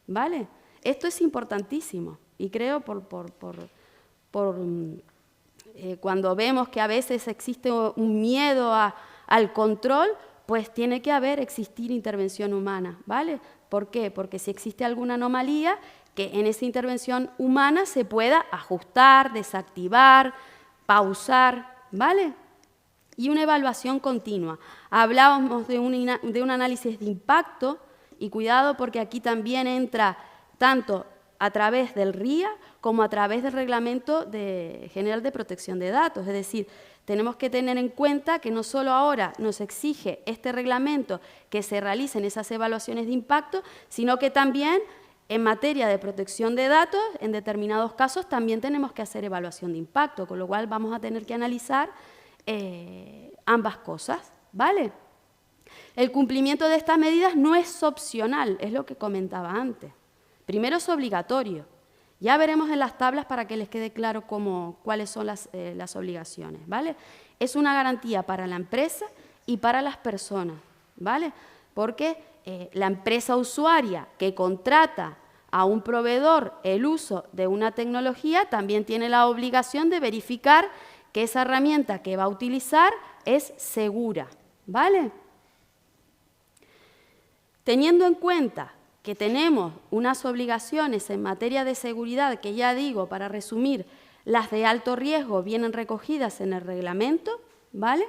¿vale? Esto es importantísimo y creo cuando vemos que a veces existe un miedo al control, pues tiene que existir intervención humana, ¿vale? ¿Por qué? Porque si existe alguna anomalía, que en esa intervención humana se pueda ajustar, desactivar, pausar, ¿vale? Y una evaluación continua. Hablábamos de un análisis de impacto, y cuidado porque aquí también entra tanto a través del RIA como a través del Reglamento General de Protección de Datos. Es decir, tenemos que tener en cuenta que no solo ahora nos exige este reglamento que se realicen esas evaluaciones de impacto, sino que también en materia de protección de datos, en determinados casos también tenemos que hacer evaluación de impacto, con lo cual vamos a tener que analizar ambas cosas, ¿vale? El cumplimiento de estas medidas no es opcional, es lo que comentaba antes. Primero es obligatorio. Ya veremos en las tablas para que les quede claro cuáles son las obligaciones, ¿vale? Es una garantía para la empresa y para las personas, ¿vale? Porque la empresa usuaria que contrata a un proveedor el uso de una tecnología también tiene la obligación de verificar que esa herramienta que va a utilizar es segura, ¿vale? Teniendo en cuenta que tenemos unas obligaciones en materia de seguridad, que ya digo, para resumir, las de alto riesgo vienen recogidas en el reglamento, ¿vale?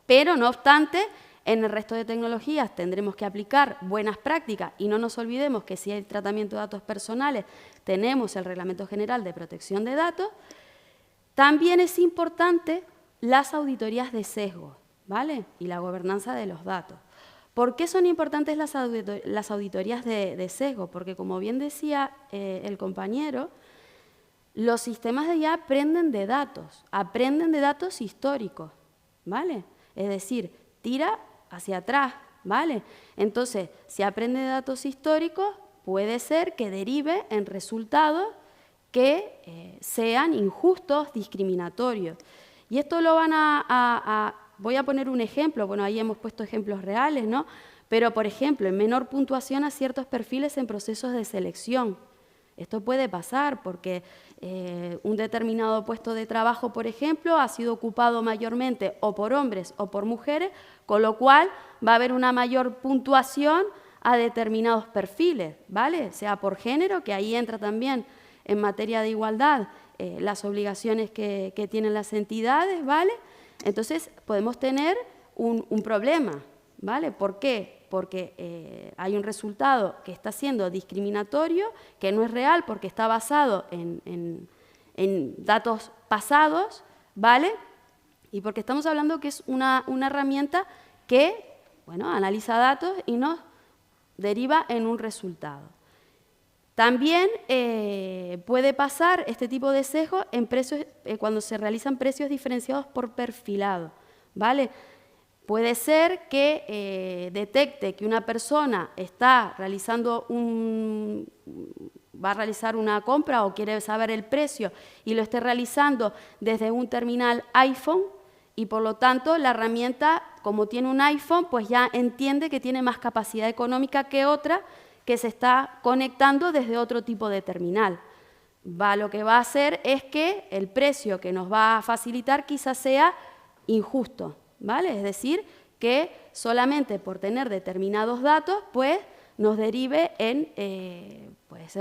Pero, no obstante, en el resto de tecnologías tendremos que aplicar buenas prácticas y no nos olvidemos que si hay tratamiento de datos personales tenemos el Reglamento General de Protección de Datos. También es importante las auditorías de sesgo, ¿vale? Y la gobernanza de los datos. ¿Por qué son importantes las auditorías de sesgo? Porque, como bien decía el compañero, los sistemas de IA aprenden de datos históricos, ¿vale? Es decir, tira hacia atrás, ¿vale? Entonces, si aprende de datos históricos, puede ser que derive en resultados que sean injustos, discriminatorios. Y esto lo van voy a poner un ejemplo, bueno, ahí hemos puesto ejemplos reales, ¿no? Pero, por ejemplo, en menor puntuación a ciertos perfiles en procesos de selección. Esto puede pasar porque un determinado puesto de trabajo, por ejemplo, ha sido ocupado mayormente o por hombres o por mujeres, con lo cual va a haber una mayor puntuación a determinados perfiles, ¿vale? Sea por género, que ahí entra también en materia de igualdad las obligaciones que tienen las entidades, ¿vale? Entonces, podemos tener un problema, ¿vale? ¿Por qué? Porque hay un resultado que está siendo discriminatorio, que no es real porque está basado en datos pasados, ¿vale? Y porque estamos hablando que es una herramienta que, bueno, analiza datos y nos deriva en un resultado. También puede pasar este tipo de sesgo en precios, cuando se realizan precios diferenciados por perfilado, ¿vale? Puede ser que detecte que una persona está realizando va a realizar una compra o quiere saber el precio y lo esté realizando desde un terminal iPhone y por lo tanto la herramienta, como tiene un iPhone, pues ya entiende que tiene más capacidad económica que otra que se está conectando desde otro tipo de terminal. Lo que va a hacer es que el precio que nos va a facilitar quizás sea injusto, ¿vale? Es decir, que solamente por tener determinados datos, pues nos derive en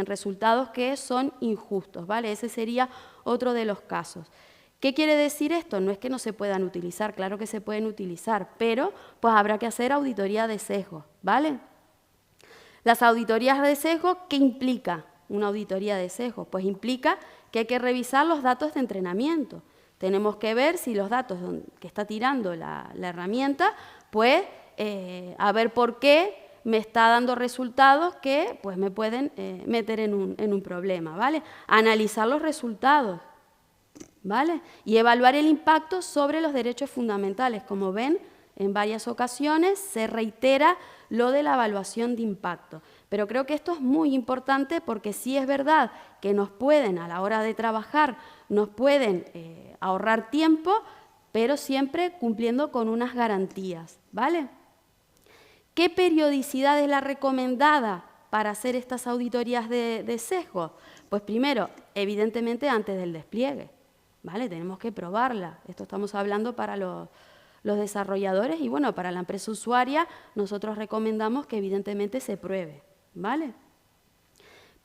resultados que son injustos, ¿vale? Ese sería otro de los casos. ¿Qué quiere decir esto? No es que no se puedan utilizar, claro que se pueden utilizar, pero pues habrá que hacer auditoría de sesgo, ¿vale? Las auditorías de sesgo, ¿qué implica una auditoría de sesgo? Pues implica que hay que revisar los datos de entrenamiento. Tenemos que ver si los datos que está tirando la herramienta, pues a ver por qué me está dando resultados que pues, me pueden meter en un problema, ¿vale? Analizar los resultados, ¿vale? Y evaluar el impacto sobre los derechos fundamentales. Como ven, en varias ocasiones se reitera lo de la evaluación de impacto. Pero creo que esto es muy importante porque sí es verdad que nos pueden, a la hora de trabajar, nos pueden ahorrar tiempo, pero siempre cumpliendo con unas garantías, ¿vale? ¿Qué periodicidad es la recomendada para hacer estas auditorías de sesgo? Pues primero, evidentemente antes del despliegue, ¿vale? Tenemos que probarla. Esto estamos hablando para los desarrolladores y, bueno, para la empresa usuaria nosotros recomendamos que evidentemente se pruebe, ¿vale?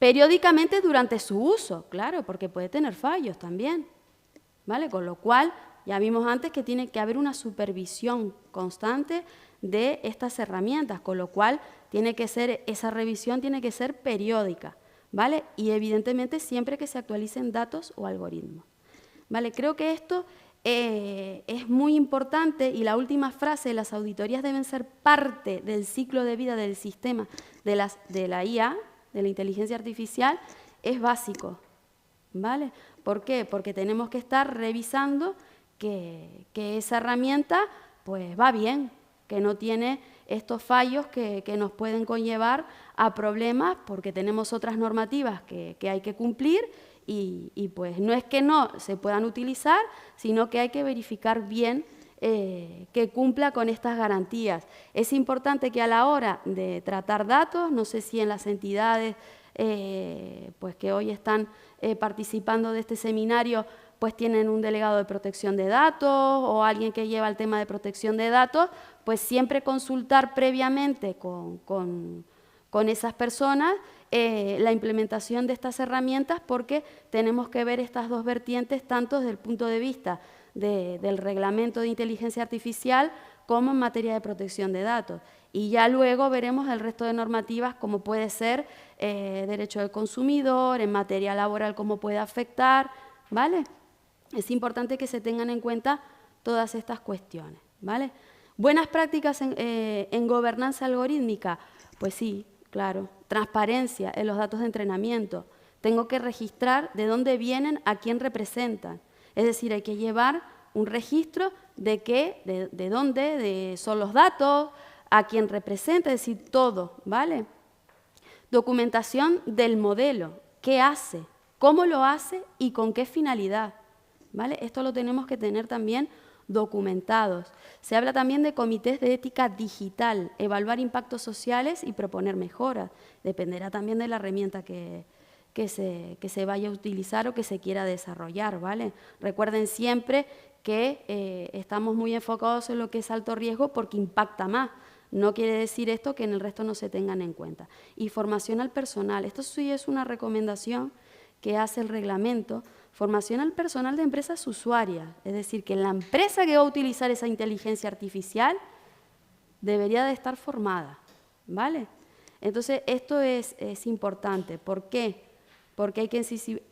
Periódicamente durante su uso, claro, porque puede tener fallos también, ¿vale? Con lo cual, ya vimos antes que tiene que haber una supervisión constante de estas herramientas, con lo cual esa revisión tiene que ser periódica, ¿vale? Y evidentemente siempre que se actualicen datos o algoritmos, ¿vale? Creo que esto es muy importante y la última frase, las auditorías deben ser parte del ciclo de vida del sistema de la IA, de la inteligencia artificial, es básico, ¿vale? ¿Por qué? Porque tenemos que estar revisando que esa herramienta pues va bien, que no tiene estos fallos que nos pueden conllevar a problemas porque tenemos otras normativas que hay que cumplir y pues no es que no se puedan utilizar, sino que hay que verificar bien que cumpla con estas garantías. Es importante que a la hora de tratar datos, no sé si en las entidades pues que hoy están participando de este seminario, pues tienen un delegado de protección de datos o alguien que lleva el tema de protección de datos, pues siempre consultar previamente con esas personas la implementación de estas herramientas porque tenemos que ver estas dos vertientes tanto desde el punto de vista del reglamento de inteligencia artificial como en materia de protección de datos. Y ya luego veremos el resto de normativas como puede ser derecho del consumidor, en materia laboral cómo puede afectar, ¿vale? Es importante que se tengan en cuenta todas estas cuestiones, ¿vale? Buenas prácticas en gobernanza algorítmica, pues sí, claro. Transparencia en los datos de entrenamiento. Tengo que registrar de dónde vienen, a quién representan. Es decir, hay que llevar un registro de dónde son los datos, a quién representa, es decir, todo, ¿vale? Documentación del modelo. ¿Qué hace? ¿Cómo lo hace? ¿Y con qué finalidad? ¿Vale? Esto lo tenemos que tener también documentados. Se habla también de comités de ética digital, evaluar impactos sociales y proponer mejoras. Dependerá también de la herramienta que se vaya a utilizar o que se quiera desarrollar, ¿vale? Recuerden siempre que estamos muy enfocados en lo que es alto riesgo porque impacta más. No quiere decir esto que en el resto no se tengan en cuenta. Y formación al personal. Esto sí es una recomendación que hace el reglamento. Formación al personal de empresas usuarias. Es decir, que la empresa que va a utilizar esa inteligencia artificial debería de estar formada, ¿vale? Entonces, esto es importante. ¿Por qué? Porque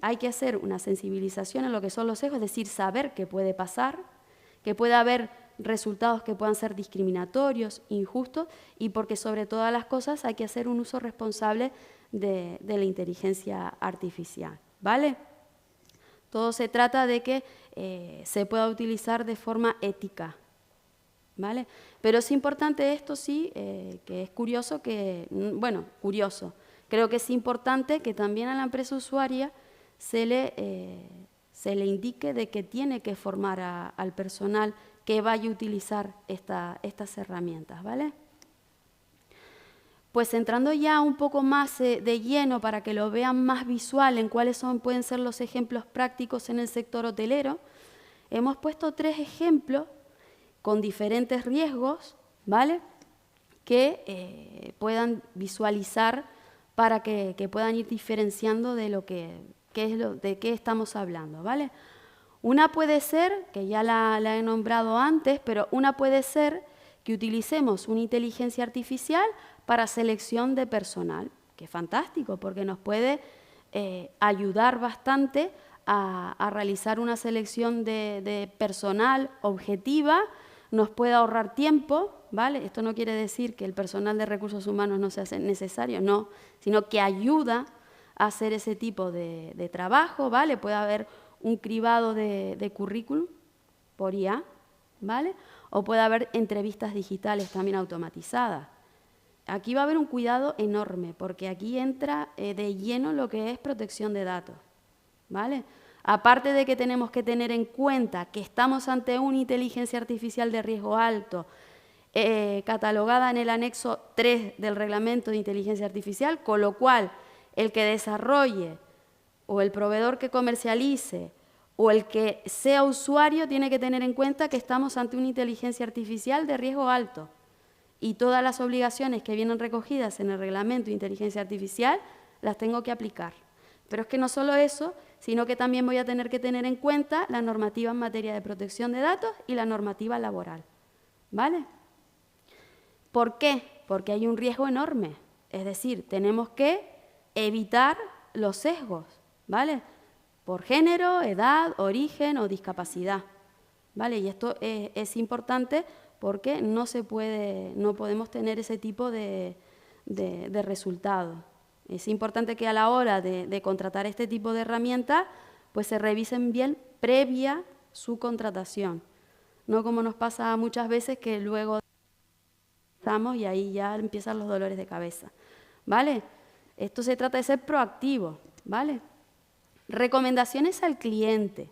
hay que hacer una sensibilización en lo que son los sesgos, es decir, saber qué puede pasar, que puede haber resultados que puedan ser discriminatorios, injustos, y porque sobre todas las cosas hay que hacer un uso responsable de la inteligencia artificial, ¿vale? Todo se trata de que se pueda utilizar de forma ética, ¿vale? Pero es importante esto sí, que es curioso curioso. Creo que es importante que también a la empresa usuaria se le indique de que tiene que formar al personal que vaya a utilizar estas herramientas, ¿vale? Pues entrando ya un poco más de lleno para que lo vean más visual en cuáles pueden ser los ejemplos prácticos en el sector hotelero, hemos puesto 3 ejemplos con diferentes riesgos, ¿vale? Que puedan visualizar para que puedan ir diferenciando de de qué estamos hablando, ¿vale? Una puede ser, que ya la he nombrado antes, pero una puede ser que utilicemos una inteligencia artificial para selección de personal, que es fantástico porque nos puede ayudar bastante a realizar una selección de personal objetiva, nos puede ahorrar tiempo, ¿vale? Esto no quiere decir que el personal de recursos humanos no sea necesario, no, sino que ayuda a hacer ese tipo de trabajo, ¿vale? Puede haber un cribado de currículum por IA, ¿vale? O puede haber entrevistas digitales también automatizadas. Aquí va a haber un cuidado enorme, porque aquí entra de lleno lo que es protección de datos, ¿vale? Aparte de que tenemos que tener en cuenta que estamos ante una inteligencia artificial de riesgo alto, catalogada en el anexo 3 del Reglamento de Inteligencia Artificial, con lo cual el que desarrolle o el proveedor que comercialice o el que sea usuario tiene que tener en cuenta que estamos ante una inteligencia artificial de riesgo alto y todas las obligaciones que vienen recogidas en el Reglamento de Inteligencia Artificial las tengo que aplicar. Pero es que no solo eso, sino que también voy a tener que tener en cuenta la normativa en materia de protección de datos y la normativa laboral, ¿vale? ¿Por qué? Porque hay un riesgo enorme, es decir, tenemos que evitar los sesgos, ¿vale? Por género, edad, origen o discapacidad, ¿vale? Y esto es importante porque no podemos tener ese tipo de resultados. Es importante que a la hora de contratar este tipo de herramientas, pues se revisen bien previa su contratación, no como nos pasa muchas veces que luego estamos y ahí ya empiezan los dolores de cabeza, ¿vale? Esto se trata de ser proactivo, ¿vale? Recomendaciones al cliente.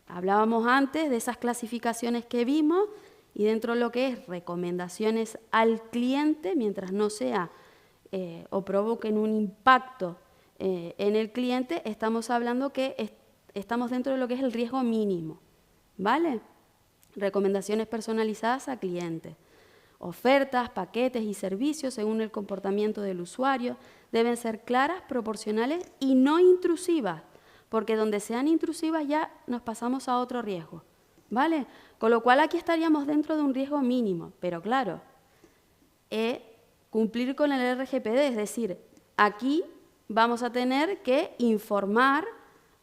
Hablábamos antes de esas clasificaciones que vimos y dentro de lo que es recomendaciones al cliente, mientras no sea o provoquen un impacto en el cliente, estamos hablando que estamos dentro de lo que es el riesgo mínimo, ¿vale? Recomendaciones personalizadas a clientes. Ofertas, paquetes y servicios según el comportamiento del usuario deben ser claras, proporcionales y no intrusivas, porque donde sean intrusivas ya nos pasamos a otro riesgo, ¿vale? Con lo cual aquí estaríamos dentro de un riesgo mínimo, pero claro, cumplir con el RGPD, es decir, aquí vamos a tener que informar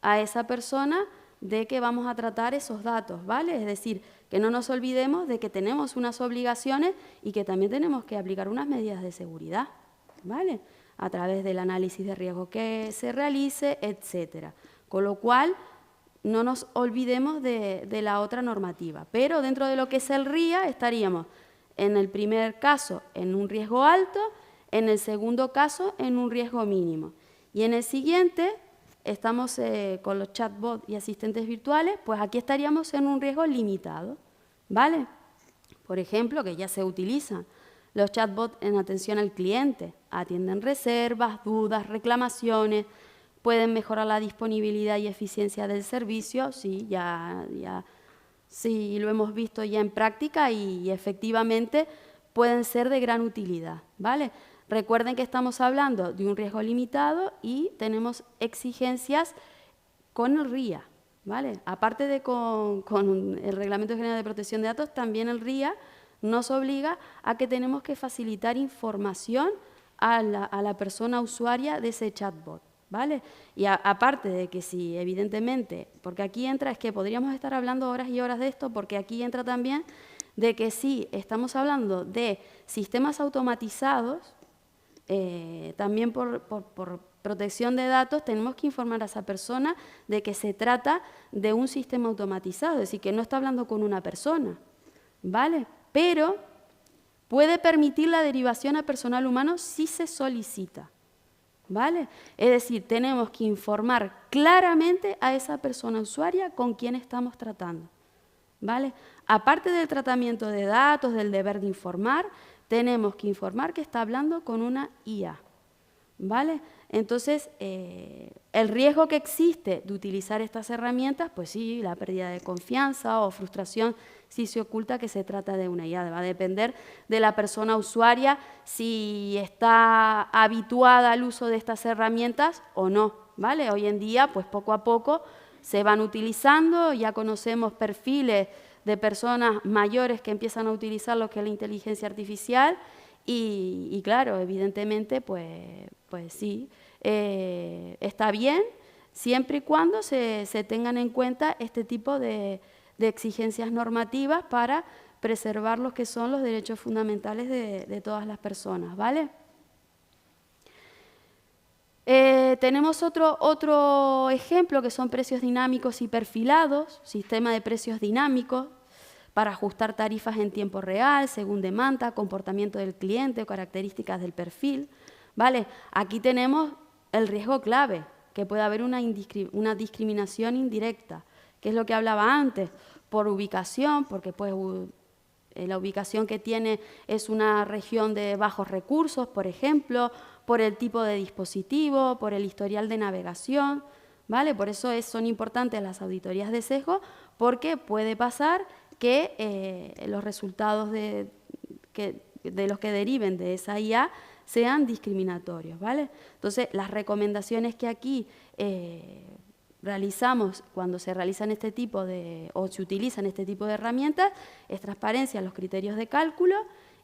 a esa persona de que vamos a tratar esos datos, ¿vale? Es decir, que no nos olvidemos de que tenemos unas obligaciones y que también tenemos que aplicar unas medidas de seguridad, ¿vale? A través del análisis de riesgo que se realice, etcétera. Con lo cual, no nos olvidemos de la otra normativa. Pero dentro de lo que es el RIA estaríamos, en el primer caso, en un riesgo alto, en el segundo caso, en un riesgo mínimo. Y en el siguiente, estamos con los chatbots y asistentes virtuales, pues aquí estaríamos en un riesgo limitado, ¿vale? Por ejemplo, que ya se utilizan los chatbots en atención al cliente, atienden reservas, dudas, reclamaciones, pueden mejorar la disponibilidad y eficiencia del servicio, sí, sí, lo hemos visto ya en práctica y efectivamente pueden ser de gran utilidad, ¿vale? Recuerden que estamos hablando de un riesgo limitado y tenemos exigencias con el RIA, ¿vale? Aparte de con el Reglamento General de Protección de Datos, también el RIA nos obliga a que tenemos que facilitar información a la persona usuaria de ese chatbot, ¿vale? Y aparte de que si evidentemente, porque aquí entra, es que podríamos estar hablando horas y horas de esto, porque aquí entra también de que si estamos hablando de sistemas automatizados, también por protección de datos tenemos que informar a esa persona de que se trata de un sistema automatizado, es decir, que no está hablando con una persona, ¿vale? Pero puede permitir la derivación a personal humano si se solicita, ¿vale? Es decir, tenemos que informar claramente a esa persona usuaria con quien estamos tratando, ¿vale? Aparte del tratamiento de datos, del deber de informar, tenemos que informar que está hablando con una IA, ¿vale? Entonces, el riesgo que existe de utilizar estas herramientas, pues sí, la pérdida de confianza o frustración si se oculta que se trata de una IA. Va a depender de la persona usuaria si está habituada al uso de estas herramientas o no, ¿vale? Hoy en día, pues poco a poco se van utilizando, ya conocemos perfiles de personas mayores que empiezan a utilizar lo que es la inteligencia artificial y claro, evidentemente, pues sí, está bien siempre y cuando se tengan en cuenta este tipo de exigencias normativas para preservar lo que son los derechos fundamentales de todas las personas, ¿vale? Tenemos otro ejemplo que son precios dinámicos y perfilados, sistema de precios dinámicos para ajustar tarifas en tiempo real, según demanda, comportamiento del cliente o características del perfil. ¿Vale? Aquí tenemos el riesgo clave, que puede haber una discriminación indirecta, que es lo que hablaba antes, por ubicación, porque pues, la ubicación que tiene es una región de bajos recursos, por ejemplo, por el tipo de dispositivo, por el historial de navegación, ¿vale? Por eso son importantes las auditorías de sesgo, porque puede pasar que los resultados de los que deriven de esa IA sean discriminatorios, ¿vale? Entonces, las recomendaciones que aquí realizamos cuando se realizan este tipo o se utilizan este tipo de herramientas es transparencia en los criterios de cálculo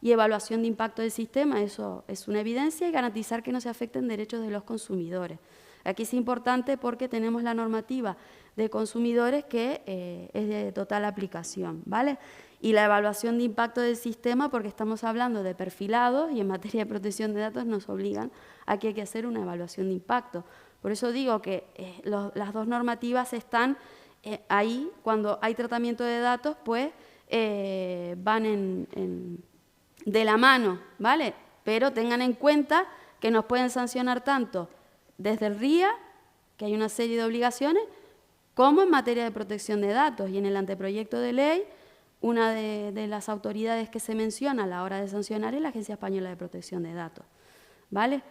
y evaluación de impacto del sistema, eso es una evidencia, y garantizar que no se afecten derechos de los consumidores. Aquí es importante porque tenemos la normativa de consumidores que es de total aplicación, ¿vale? Y la evaluación de impacto del sistema, porque estamos hablando de perfilados y en materia de protección de datos nos obligan a que hay que hacer una evaluación de impacto. Por eso digo que las dos normativas están ahí, cuando hay tratamiento de datos, pues van de la mano, ¿vale? Pero tengan en cuenta que nos pueden sancionar tanto desde el RIA, que hay una serie de obligaciones, como en materia de protección de datos. Y en el anteproyecto de ley, una de las autoridades que se menciona a la hora de sancionar es la Agencia Española de Protección de Datos, ¿vale?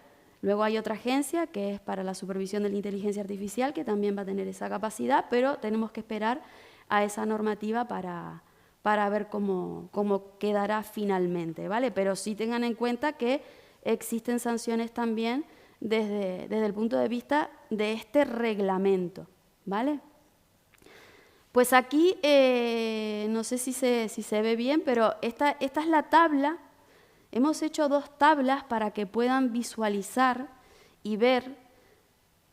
Luego hay otra agencia que es para la supervisión de la inteligencia artificial, que también va a tener esa capacidad, pero tenemos que esperar a esa normativa para ver cómo quedará finalmente, ¿vale? Pero sí tengan en cuenta que existen sanciones también desde el punto de vista de este reglamento, ¿vale? Pues aquí, no sé si se ve bien, pero esta es la tabla. Hemos hecho dos tablas para que puedan visualizar y ver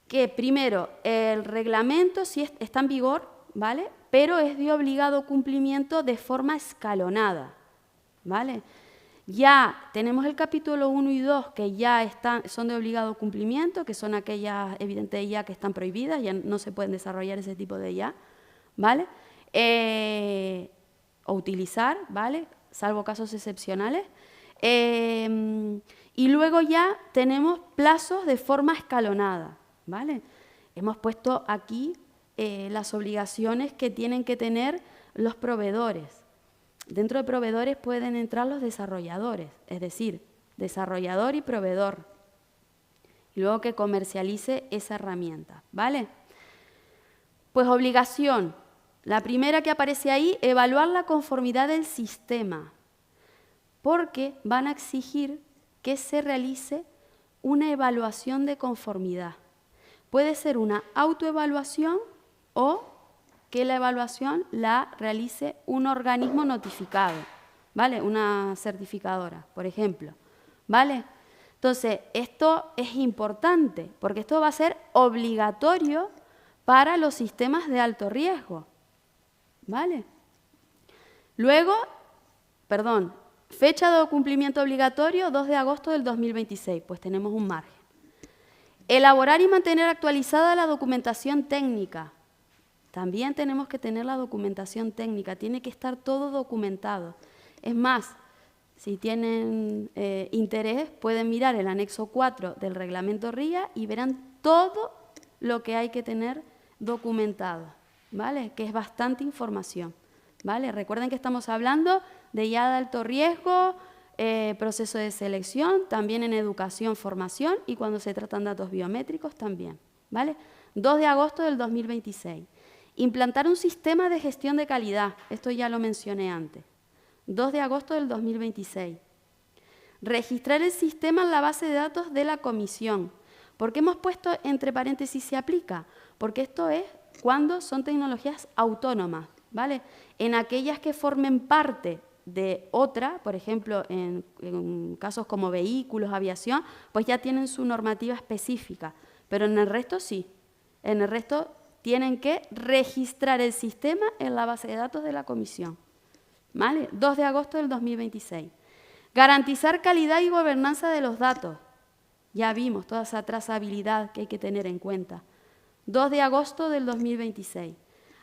que, primero, el reglamento sí está en vigor, ¿vale? Pero es de obligado cumplimiento de forma escalonada, ¿vale? Ya tenemos el capítulo 1 y 2 que ya son de obligado cumplimiento, que son aquellas evidentes IA que están prohibidas, ya no se pueden desarrollar ese tipo de IA, ¿vale? O utilizar, ¿vale? Salvo casos excepcionales. Y luego ya tenemos plazos de forma escalonada, ¿vale? Hemos puesto aquí las obligaciones que tienen que tener los proveedores. Dentro de proveedores pueden entrar los desarrolladores, es decir, desarrollador y proveedor. Y luego que comercialice esa herramienta, ¿vale? Pues obligación. La primera que aparece ahí, evaluar la conformidad del sistema, porque van a exigir que se realice una evaluación de conformidad. Puede ser una autoevaluación o que la evaluación la realice un organismo notificado, ¿vale? Una certificadora, por ejemplo, ¿vale? Entonces, esto es importante porque esto va a ser obligatorio para los sistemas de alto riesgo, ¿vale? Luego, fecha de cumplimiento obligatorio, 2 de agosto del 2026, pues tenemos un margen. Elaborar y mantener actualizada la documentación técnica. También tenemos que tener la documentación técnica, tiene que estar todo documentado. Es más, si tienen interés, pueden mirar el anexo 4 del reglamento RIA y verán todo lo que hay que tener documentado, ¿vale? Que es bastante información, ¿vale? Recuerden que estamos hablando de IA de alto riesgo, proceso de selección, también en educación, formación y cuando se tratan datos biométricos también, ¿vale? 2 de agosto del 2026. Implantar un sistema de gestión de calidad, esto ya lo mencioné antes. 2 de agosto del 2026. Registrar el sistema en la base de datos de la comisión. ¿Por qué hemos puesto entre paréntesis se aplica? Porque esto es cuando son tecnologías autónomas, ¿vale? En aquellas que formen parte de otra, por ejemplo, en casos como vehículos, aviación, pues ya tienen su normativa específica, pero en el resto sí. En el resto tienen que registrar el sistema en la base de datos de la comisión, ¿vale? 2 de agosto del 2026. Garantizar calidad y gobernanza de los datos. Ya vimos toda esa trazabilidad que hay que tener en cuenta. 2 de agosto del 2026.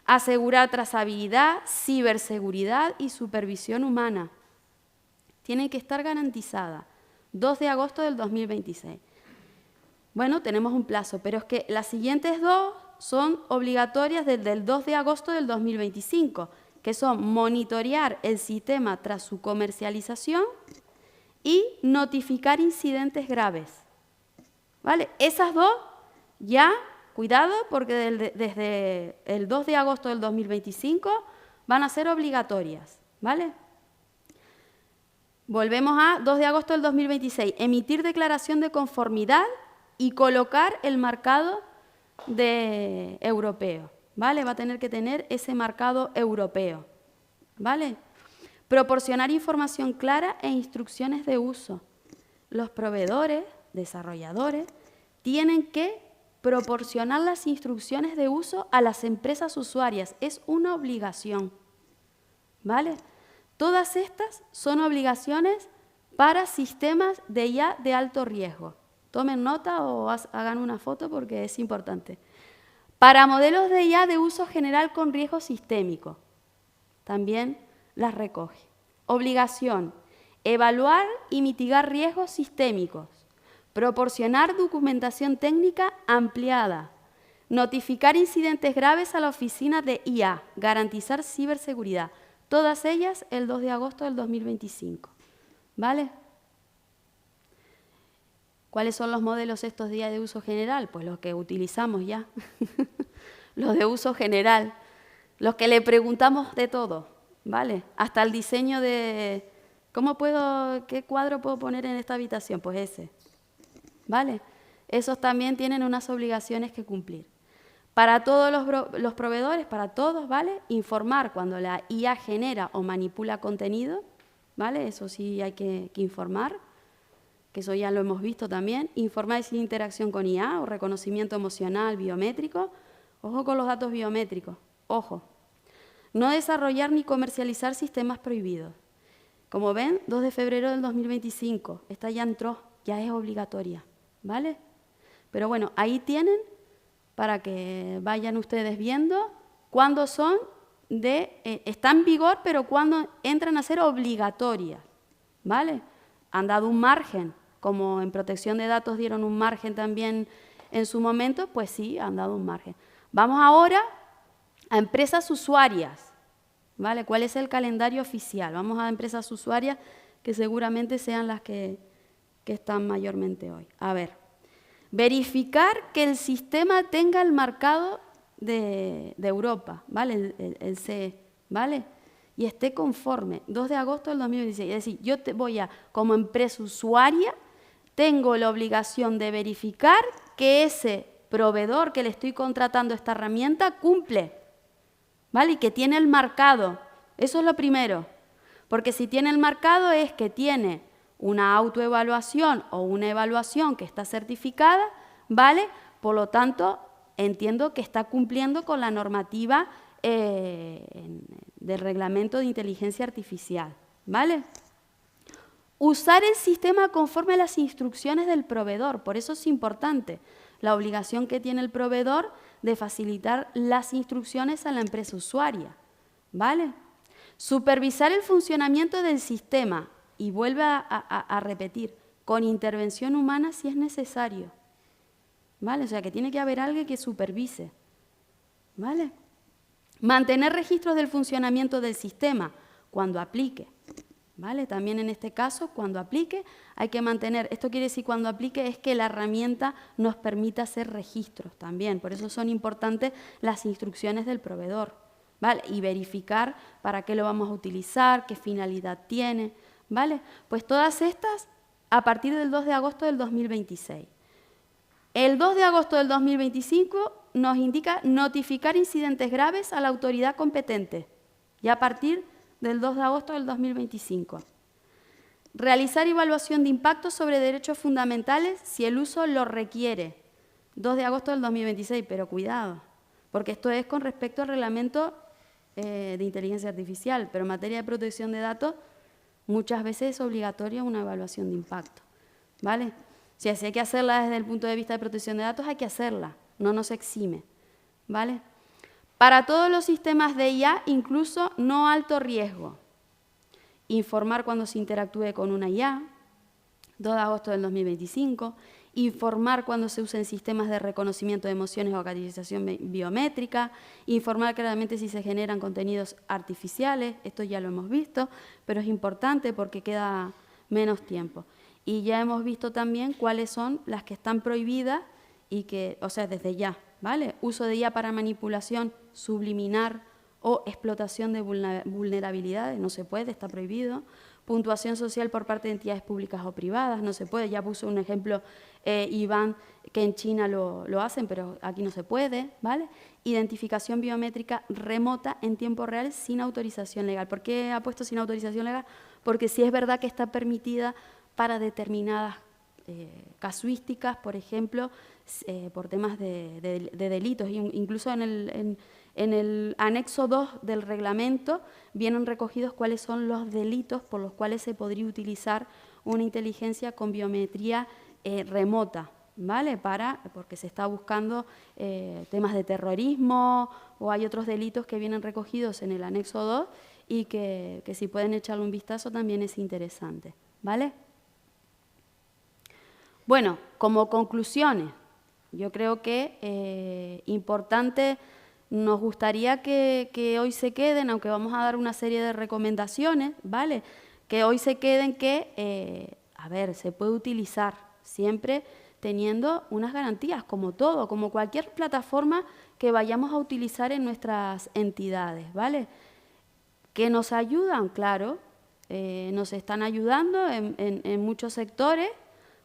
Asegurar trazabilidad, ciberseguridad y supervisión humana. Tienen que estar garantizadas. 2 de agosto del 2026. Bueno, tenemos un plazo, pero es que las siguientes dos son obligatorias desde el 2 de agosto del 2025, que son monitorear el sistema tras su comercialización y notificar incidentes graves. ¿Vale? Esas dos ya, cuidado, porque desde el 2 de agosto del 2025 van a ser obligatorias. ¿Vale? Volvemos a 2 de agosto del 2026, emitir declaración de conformidad y colocar el marcado de europeo, ¿vale? Va a tener que tener ese marcado europeo, ¿vale? Proporcionar información clara e instrucciones de uso. Los proveedores, desarrolladores, tienen que proporcionar las instrucciones de uso a las empresas usuarias. Es una obligación, ¿vale? Todas estas son obligaciones para sistemas de IA de alto riesgo. Tomen nota o hagan una foto porque es importante. Para modelos de IA de uso general con riesgo sistémico, también las recoge. Obligación, evaluar y mitigar riesgos sistémicos, proporcionar documentación técnica ampliada, notificar incidentes graves a la oficina de IA, garantizar ciberseguridad. Todas ellas el 2 de agosto del 2025. ¿Vale? ¿Cuáles son los modelos estos días de uso general? Pues los que utilizamos ya, los de uso general, los que le preguntamos de todo, ¿vale? Hasta el diseño de, ¿qué cuadro puedo poner en esta habitación? Pues ese, ¿vale? Esos también tienen unas obligaciones que cumplir. Para todos los proveedores, para todos, ¿vale? Informar cuando la IA genera o manipula contenido, ¿vale? Eso sí hay que informar, que eso ya lo hemos visto también. Informar sin interacción con IA o reconocimiento emocional, biométrico. Ojo con los datos biométricos, ojo. No desarrollar ni comercializar sistemas prohibidos. Como ven, 2 de febrero del 2025, esta ya entró, ya es obligatoria, ¿vale? Pero bueno, ahí tienen para que vayan ustedes viendo cuándo son están en vigor, pero cuándo entran a ser obligatorias, ¿vale? Han dado un margen, como en protección de datos dieron un margen también en su momento, pues sí, han dado un margen. Vamos ahora a empresas usuarias, ¿vale? ¿Cuál es el calendario oficial? Vamos a empresas usuarias que seguramente sean las que están mayormente hoy. A ver, verificar que el sistema tenga el marcado de Europa, ¿vale? El CE, ¿vale? Y esté conforme. 2 de agosto del 2016. Es decir, yo como empresa usuaria, tengo la obligación de verificar que ese proveedor que le estoy contratando esta herramienta cumple, ¿vale? Y que tiene el marcado. Eso es lo primero. Porque si tiene el marcado es que tiene una autoevaluación o una evaluación que está certificada, ¿vale? Por lo tanto, entiendo que está cumpliendo con la normativa del reglamento de inteligencia artificial, ¿vale? Usar el sistema conforme a las instrucciones del proveedor, por eso es importante la obligación que tiene el proveedor de facilitar las instrucciones a la empresa usuaria, ¿vale? Supervisar el funcionamiento del sistema, y vuelve a repetir, con intervención humana si es necesario, ¿vale? O sea, que tiene que haber alguien que supervise, ¿vale? Mantener registros del funcionamiento del sistema cuando aplique, ¿vale? También en este caso, cuando aplique, hay que mantener, esto quiere decir cuando aplique es que la herramienta nos permita hacer registros también, por eso son importantes las instrucciones del proveedor, ¿vale? Y verificar para qué lo vamos a utilizar, qué finalidad tiene, ¿vale? Pues todas estas a partir del 2 de agosto del 2026. El 2 de agosto del 2025 nos indica notificar incidentes graves a la autoridad competente, y a partir del 2 de agosto del 2025. Realizar evaluación de impacto sobre derechos fundamentales si el uso lo requiere. 2 de agosto del 2026, pero cuidado, porque esto es con respecto al reglamento de inteligencia artificial, pero en materia de protección de datos muchas veces es obligatoria una evaluación de impacto, ¿vale? Si hay que hacerla desde el punto de vista de protección de datos, hay que hacerla, no nos exime, ¿vale? Para todos los sistemas de IA, incluso no alto riesgo. Informar cuando se interactúe con una IA, 2 de agosto del 2025. Informar cuando se usen sistemas de reconocimiento de emociones o caracterización biométrica. Informar claramente si se generan contenidos artificiales. Esto ya lo hemos visto, pero es importante porque queda menos tiempo. Y ya hemos visto también cuáles son las que están prohibidas y que, o sea, desde ya, ¿vale? Uso de IA para manipulación subliminar o explotación de vulnerabilidades, no se puede, está prohibido. Puntuación social por parte de entidades públicas o privadas, no se puede. Ya puso un ejemplo, Iván, que en China lo hacen, pero aquí no se puede, ¿vale? Identificación biométrica remota en tiempo real sin autorización legal. ¿Por qué ha puesto sin autorización legal? Porque sí es verdad que está permitida para determinadas casuísticas, por ejemplo, por temas de delitos. Incluso en el anexo 2 del reglamento vienen recogidos cuáles son los delitos por los cuales se podría utilizar una inteligencia con biometría remota, ¿vale? Porque se está buscando temas de terrorismo o hay otros delitos que vienen recogidos en el anexo 2 y que si pueden echarle un vistazo también es interesante, ¿vale? Bueno, como conclusiones, yo creo que importante, nos gustaría que hoy se queden, aunque vamos a dar una serie de recomendaciones, ¿vale? Que hoy se queden que, a ver, se puede utilizar siempre teniendo unas garantías, como todo, como cualquier plataforma que vayamos a utilizar en nuestras entidades, ¿vale? Que nos ayudan, claro, nos están ayudando en muchos sectores,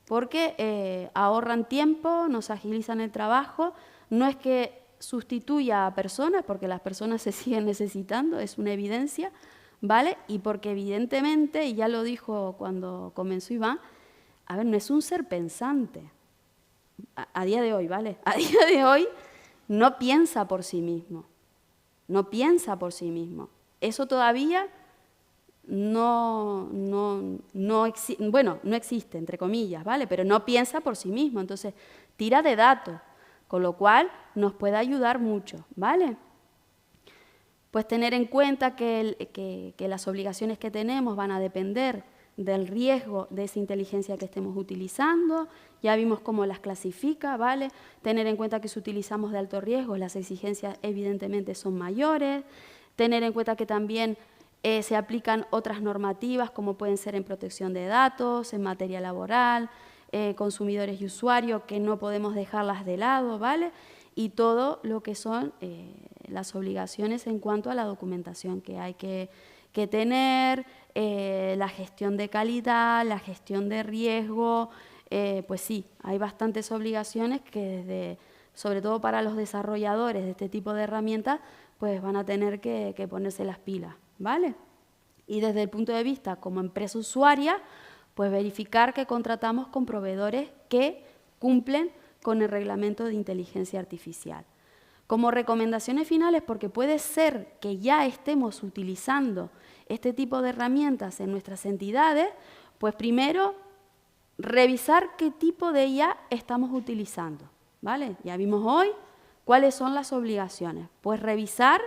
porque ahorran tiempo, nos agilizan el trabajo, no es que sustituya a personas, porque las personas se siguen necesitando, es una evidencia, ¿vale? Y porque evidentemente, y ya lo dijo cuando comenzó Iván, a ver, no es un ser pensante, a día de hoy, ¿vale? A día de hoy no piensa por sí mismo, no piensa por sí mismo. Eso todavía no existe, entre comillas, ¿vale? Pero no piensa por sí mismo, entonces tira de datos, con lo cual nos puede ayudar mucho, ¿vale? Pues tener en cuenta que las obligaciones que tenemos van a depender del riesgo de esa inteligencia que estemos utilizando, ya vimos cómo las clasifica, ¿vale? Tener en cuenta que si utilizamos de alto riesgo, las exigencias evidentemente son mayores, tener en cuenta que también se aplican otras normativas como pueden ser en protección de datos, en materia laboral, consumidores y usuarios, que no podemos dejarlas de lado, ¿vale? Y todo lo que son las obligaciones en cuanto a la documentación que hay que tener, la gestión de calidad, la gestión de riesgo, pues sí, hay bastantes obligaciones que sobre todo para los desarrolladores de este tipo de herramientas, pues van a tener que ponerse las pilas, ¿vale? Y desde el punto de vista como empresa usuaria, pues verificar que contratamos con proveedores que cumplen con el reglamento de inteligencia artificial. Como recomendaciones finales, porque puede ser que ya estemos utilizando este tipo de herramientas en nuestras entidades, pues primero revisar qué tipo de IA estamos utilizando, ¿vale? Ya vimos hoy cuáles son las obligaciones, pues revisar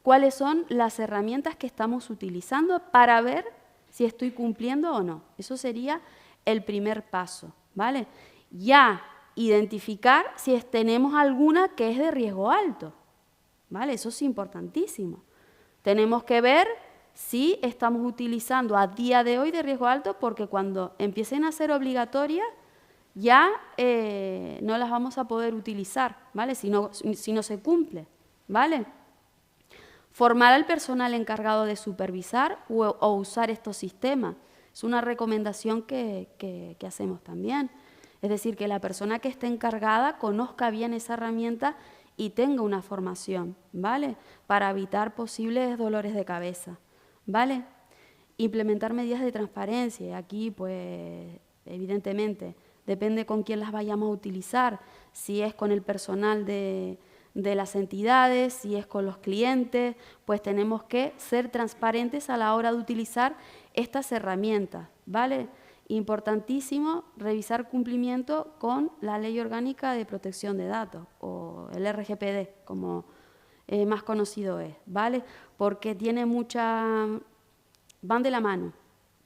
cuáles son las herramientas que estamos utilizando para ver si estoy cumpliendo o no. Eso sería el primer paso, ¿vale? Ya identificar si tenemos alguna que es de riesgo alto, ¿vale? Eso es importantísimo. Tenemos que ver si estamos utilizando a día de hoy de riesgo alto, porque cuando empiecen a ser obligatorias ya no las vamos a poder utilizar, ¿vale? Si no se cumple, ¿vale? Formar al personal encargado de supervisar o usar estos sistemas. Es una recomendación que hacemos también. Es decir, que la persona que esté encargada conozca bien esa herramienta y tenga una formación, ¿vale? Para evitar posibles dolores de cabeza, ¿vale? Implementar medidas de transparencia. Aquí, pues, evidentemente, depende con quién las vayamos a utilizar. Si es con el personal de las entidades, si es con los clientes, pues tenemos que ser transparentes a la hora de utilizar estas herramientas, ¿vale? importantísimo revisar cumplimiento con la Ley Orgánica de Protección de Datos, o el RGPD, como más conocido es, ¿vale? Porque tiene van de la mano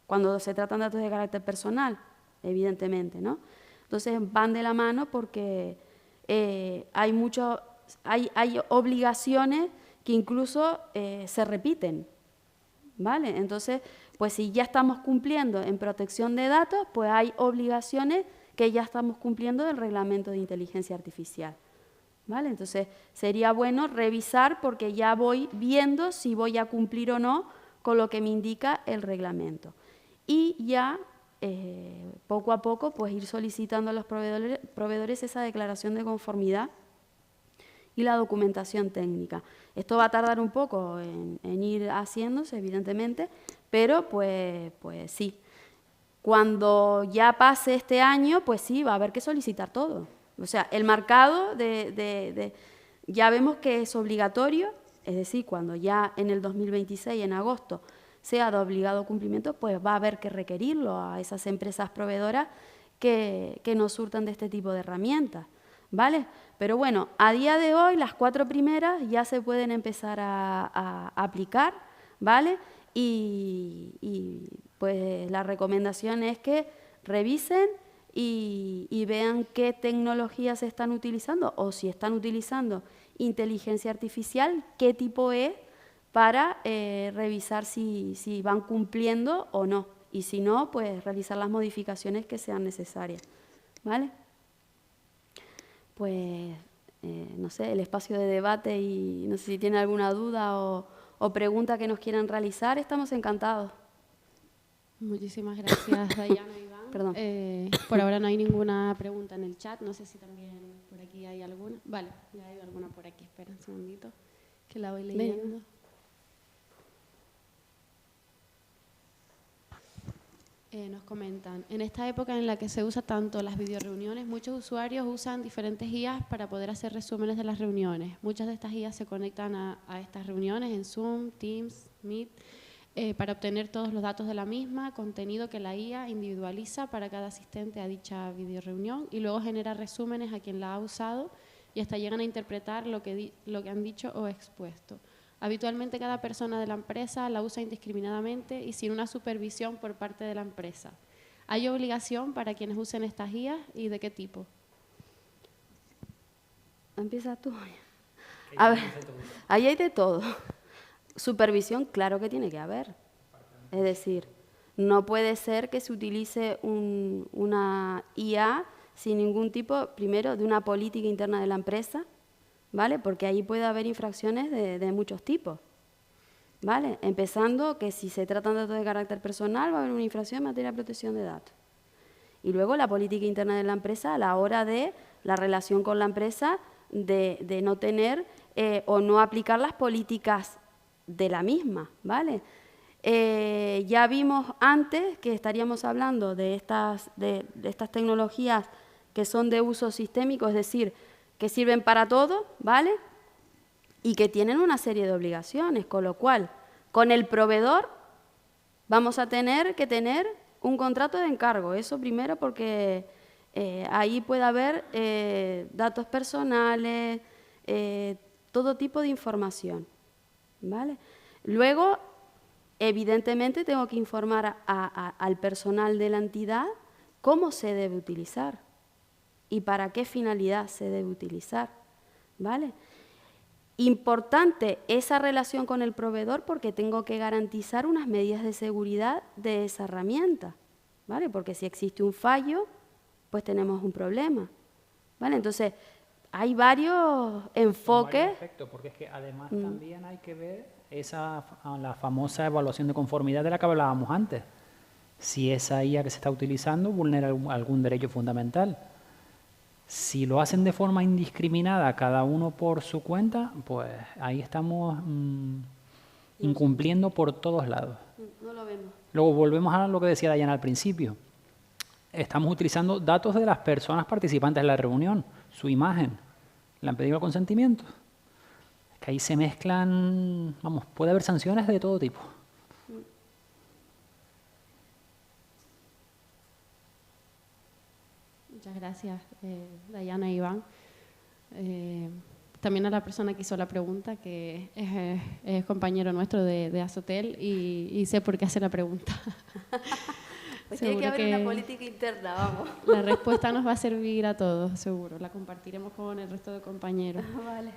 cuando se tratan de datos de carácter personal, evidentemente, ¿no? Entonces van de la mano porque hay obligaciones que incluso se repiten, ¿vale? Entonces, pues si ya estamos cumpliendo en protección de datos, pues hay obligaciones que ya estamos cumpliendo del reglamento de inteligencia artificial, ¿vale? Entonces, sería bueno revisar porque ya voy viendo si voy a cumplir o no con lo que me indica el reglamento. Y ya, poco a poco, pues ir solicitando a los proveedores esa declaración de conformidad y la documentación técnica. Esto va a tardar un poco en ir haciéndose, evidentemente, pero pues sí. Cuando ya pase este año, pues sí, va a haber que solicitar todo. O sea, el marcado ya vemos que es obligatorio, es decir, cuando ya en el 2026, en agosto, sea de obligado cumplimiento, pues va a haber que requerirlo a esas empresas proveedoras que nos surtan de este tipo de herramientas, ¿vale? Pero bueno, a día de hoy las 4 primeras ya se pueden empezar a aplicar, ¿vale? Y pues la recomendación es que revisen y vean qué tecnologías se están utilizando o si están utilizando inteligencia artificial, qué tipo es, para revisar si van cumpliendo o no. Y si no, pues realizar las modificaciones que sean necesarias, ¿vale? Pues, no sé, el espacio de debate y no sé si tienen alguna duda o pregunta que nos quieran realizar, estamos encantados. Muchísimas gracias, Dayana y Iván. Perdón. Por ahora no hay ninguna pregunta en el chat, no sé si también por aquí hay alguna. Vale, ya hay alguna por aquí, espera un segundito, que la voy leyendo. Nos comentan, en esta época en la que se usa tanto las videoreuniones, muchos usuarios usan diferentes guías para poder hacer resúmenes de las reuniones. Muchas de estas guías se conectan a estas reuniones en Zoom, Teams, Meet, para obtener todos los datos de la misma, contenido que la guía individualiza para cada asistente a dicha videoreunión y luego genera resúmenes a quien la ha usado y hasta llegan a interpretar lo que han dicho o expuesto. Habitualmente cada persona de la empresa la usa indiscriminadamente y sin una supervisión por parte de la empresa. ¿Hay obligación para quienes usen estas guías y de qué tipo? Empieza tú. A ver, ahí hay de todo. Supervisión, claro que tiene que haber. Es decir, no puede ser que se utilice una IA sin ningún tipo, primero, de una política interna de la empresa, ¿vale? Porque ahí puede haber infracciones de muchos tipos, ¿vale? Empezando que si se tratan de datos de carácter personal va a haber una infracción en materia de protección de datos. Y luego la política interna de la empresa a la hora de la relación con la empresa de no tener o no aplicar las políticas de la misma, ¿vale? Ya vimos antes que estaríamos hablando de estas tecnologías que son de uso sistémico, es decir, que sirven para todo, ¿vale? Y que tienen una serie de obligaciones, con lo cual, con el proveedor vamos a tener que tener un contrato de encargo. Eso primero porque ahí puede haber datos personales, todo tipo de información, ¿vale? Luego, evidentemente, tengo que informar al personal de la entidad cómo se debe utilizar y para qué finalidad se debe utilizar, ¿vale? Importante esa relación con el proveedor porque tengo que garantizar unas medidas de seguridad de esa herramienta, ¿vale? Porque si existe un fallo, pues tenemos un problema, ¿vale? Entonces, hay varios enfoques. Perfecto, porque es que además también hay que ver la famosa evaluación de conformidad de la que hablábamos antes. Si esa IA que se está utilizando vulnera algún derecho fundamental. Si lo hacen de forma indiscriminada, cada uno por su cuenta, pues ahí estamos incumpliendo por todos lados. No lo vemos. Luego volvemos a lo que decía Dayana al principio. Estamos utilizando datos de las personas participantes en la reunión, su imagen. ¿Le han pedido el consentimiento? Es que ahí se mezclan, vamos, puede haber sanciones de todo tipo. Muchas gracias, Dayana e Iván. También a la persona que hizo la pregunta, que es compañero nuestro de Azotel y sé por qué hace la pregunta. Pues tiene que haber una política interna, vamos. La respuesta nos va a servir a todos, seguro. La compartiremos con el resto de compañeros. Vale.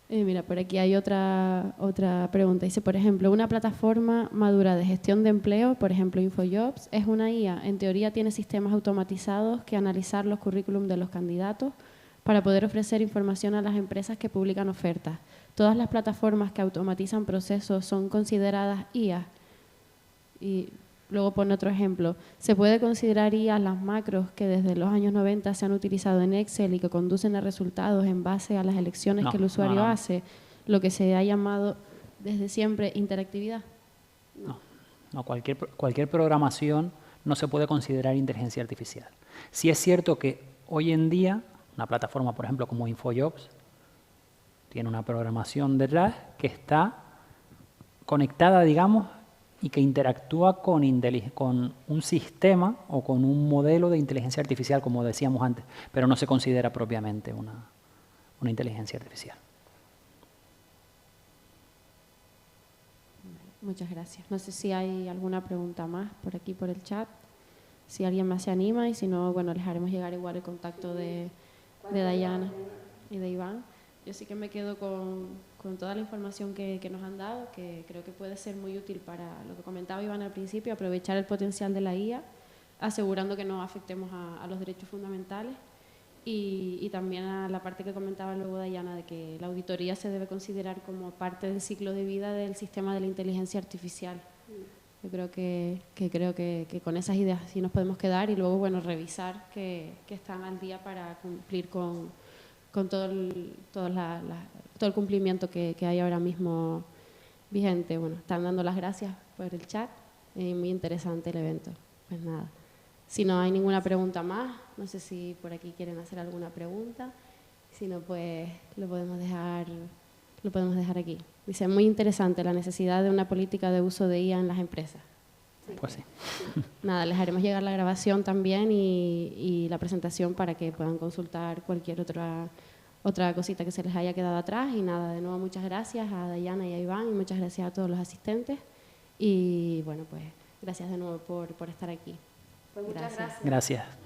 Mira, por aquí hay otra pregunta. Dice, por ejemplo, una plataforma madura de gestión de empleo, por ejemplo, InfoJobs, es una IA. En teoría tiene sistemas automatizados que analizar los currículum de los candidatos para poder ofrecer información a las empresas que publican ofertas. Todas las plataformas que automatizan procesos son consideradas IA. Y luego pone otro ejemplo. Se puede considerar IA las macros que desde los años 90 se han utilizado en Excel y que conducen a resultados en base a las elecciones que el usuario hace, lo que se ha llamado desde siempre interactividad. No, cualquier programación no se puede considerar inteligencia artificial. Sí es cierto que hoy en día una plataforma, por ejemplo, como InfoJobs, tiene una programación detrás que está conectada, digamos, y que interactúa con un sistema o con un modelo de inteligencia artificial, como decíamos antes, pero no se considera propiamente una inteligencia artificial. Muchas gracias. No sé si hay alguna pregunta más por aquí, por el chat. Si alguien más se anima y si no, bueno, les haremos llegar igual el contacto de Dayana y de Iván. Yo sí que me quedo con toda la información que nos han dado, que creo que puede ser muy útil para lo que comentaba Iván al principio, aprovechar el potencial de la IA, asegurando que no afectemos a los derechos fundamentales y también a la parte que comentaba luego Dayana, de que la auditoría se debe considerar como parte del ciclo de vida del sistema de la inteligencia artificial. Yo creo que con esas ideas sí nos podemos quedar y luego, bueno, revisar que están al día para cumplir con todo el cumplimiento que hay ahora mismo vigente. Bueno, están dando las gracias por el chat. Muy interesante el evento. Pues nada, si no hay ninguna pregunta más, no sé si por aquí quieren hacer alguna pregunta. Si no, pues lo podemos dejar aquí. Dice, muy interesante la necesidad de una política de uso de IA en las empresas. Pues sí. Nada, les haremos llegar la grabación también y la presentación para que puedan consultar cualquier otra cosita que se les haya quedado atrás. Y nada, de nuevo muchas gracias a Dayana y a Iván y muchas gracias a todos los asistentes. Y bueno, pues gracias de nuevo por estar aquí. Pues muchas gracias. Gracias.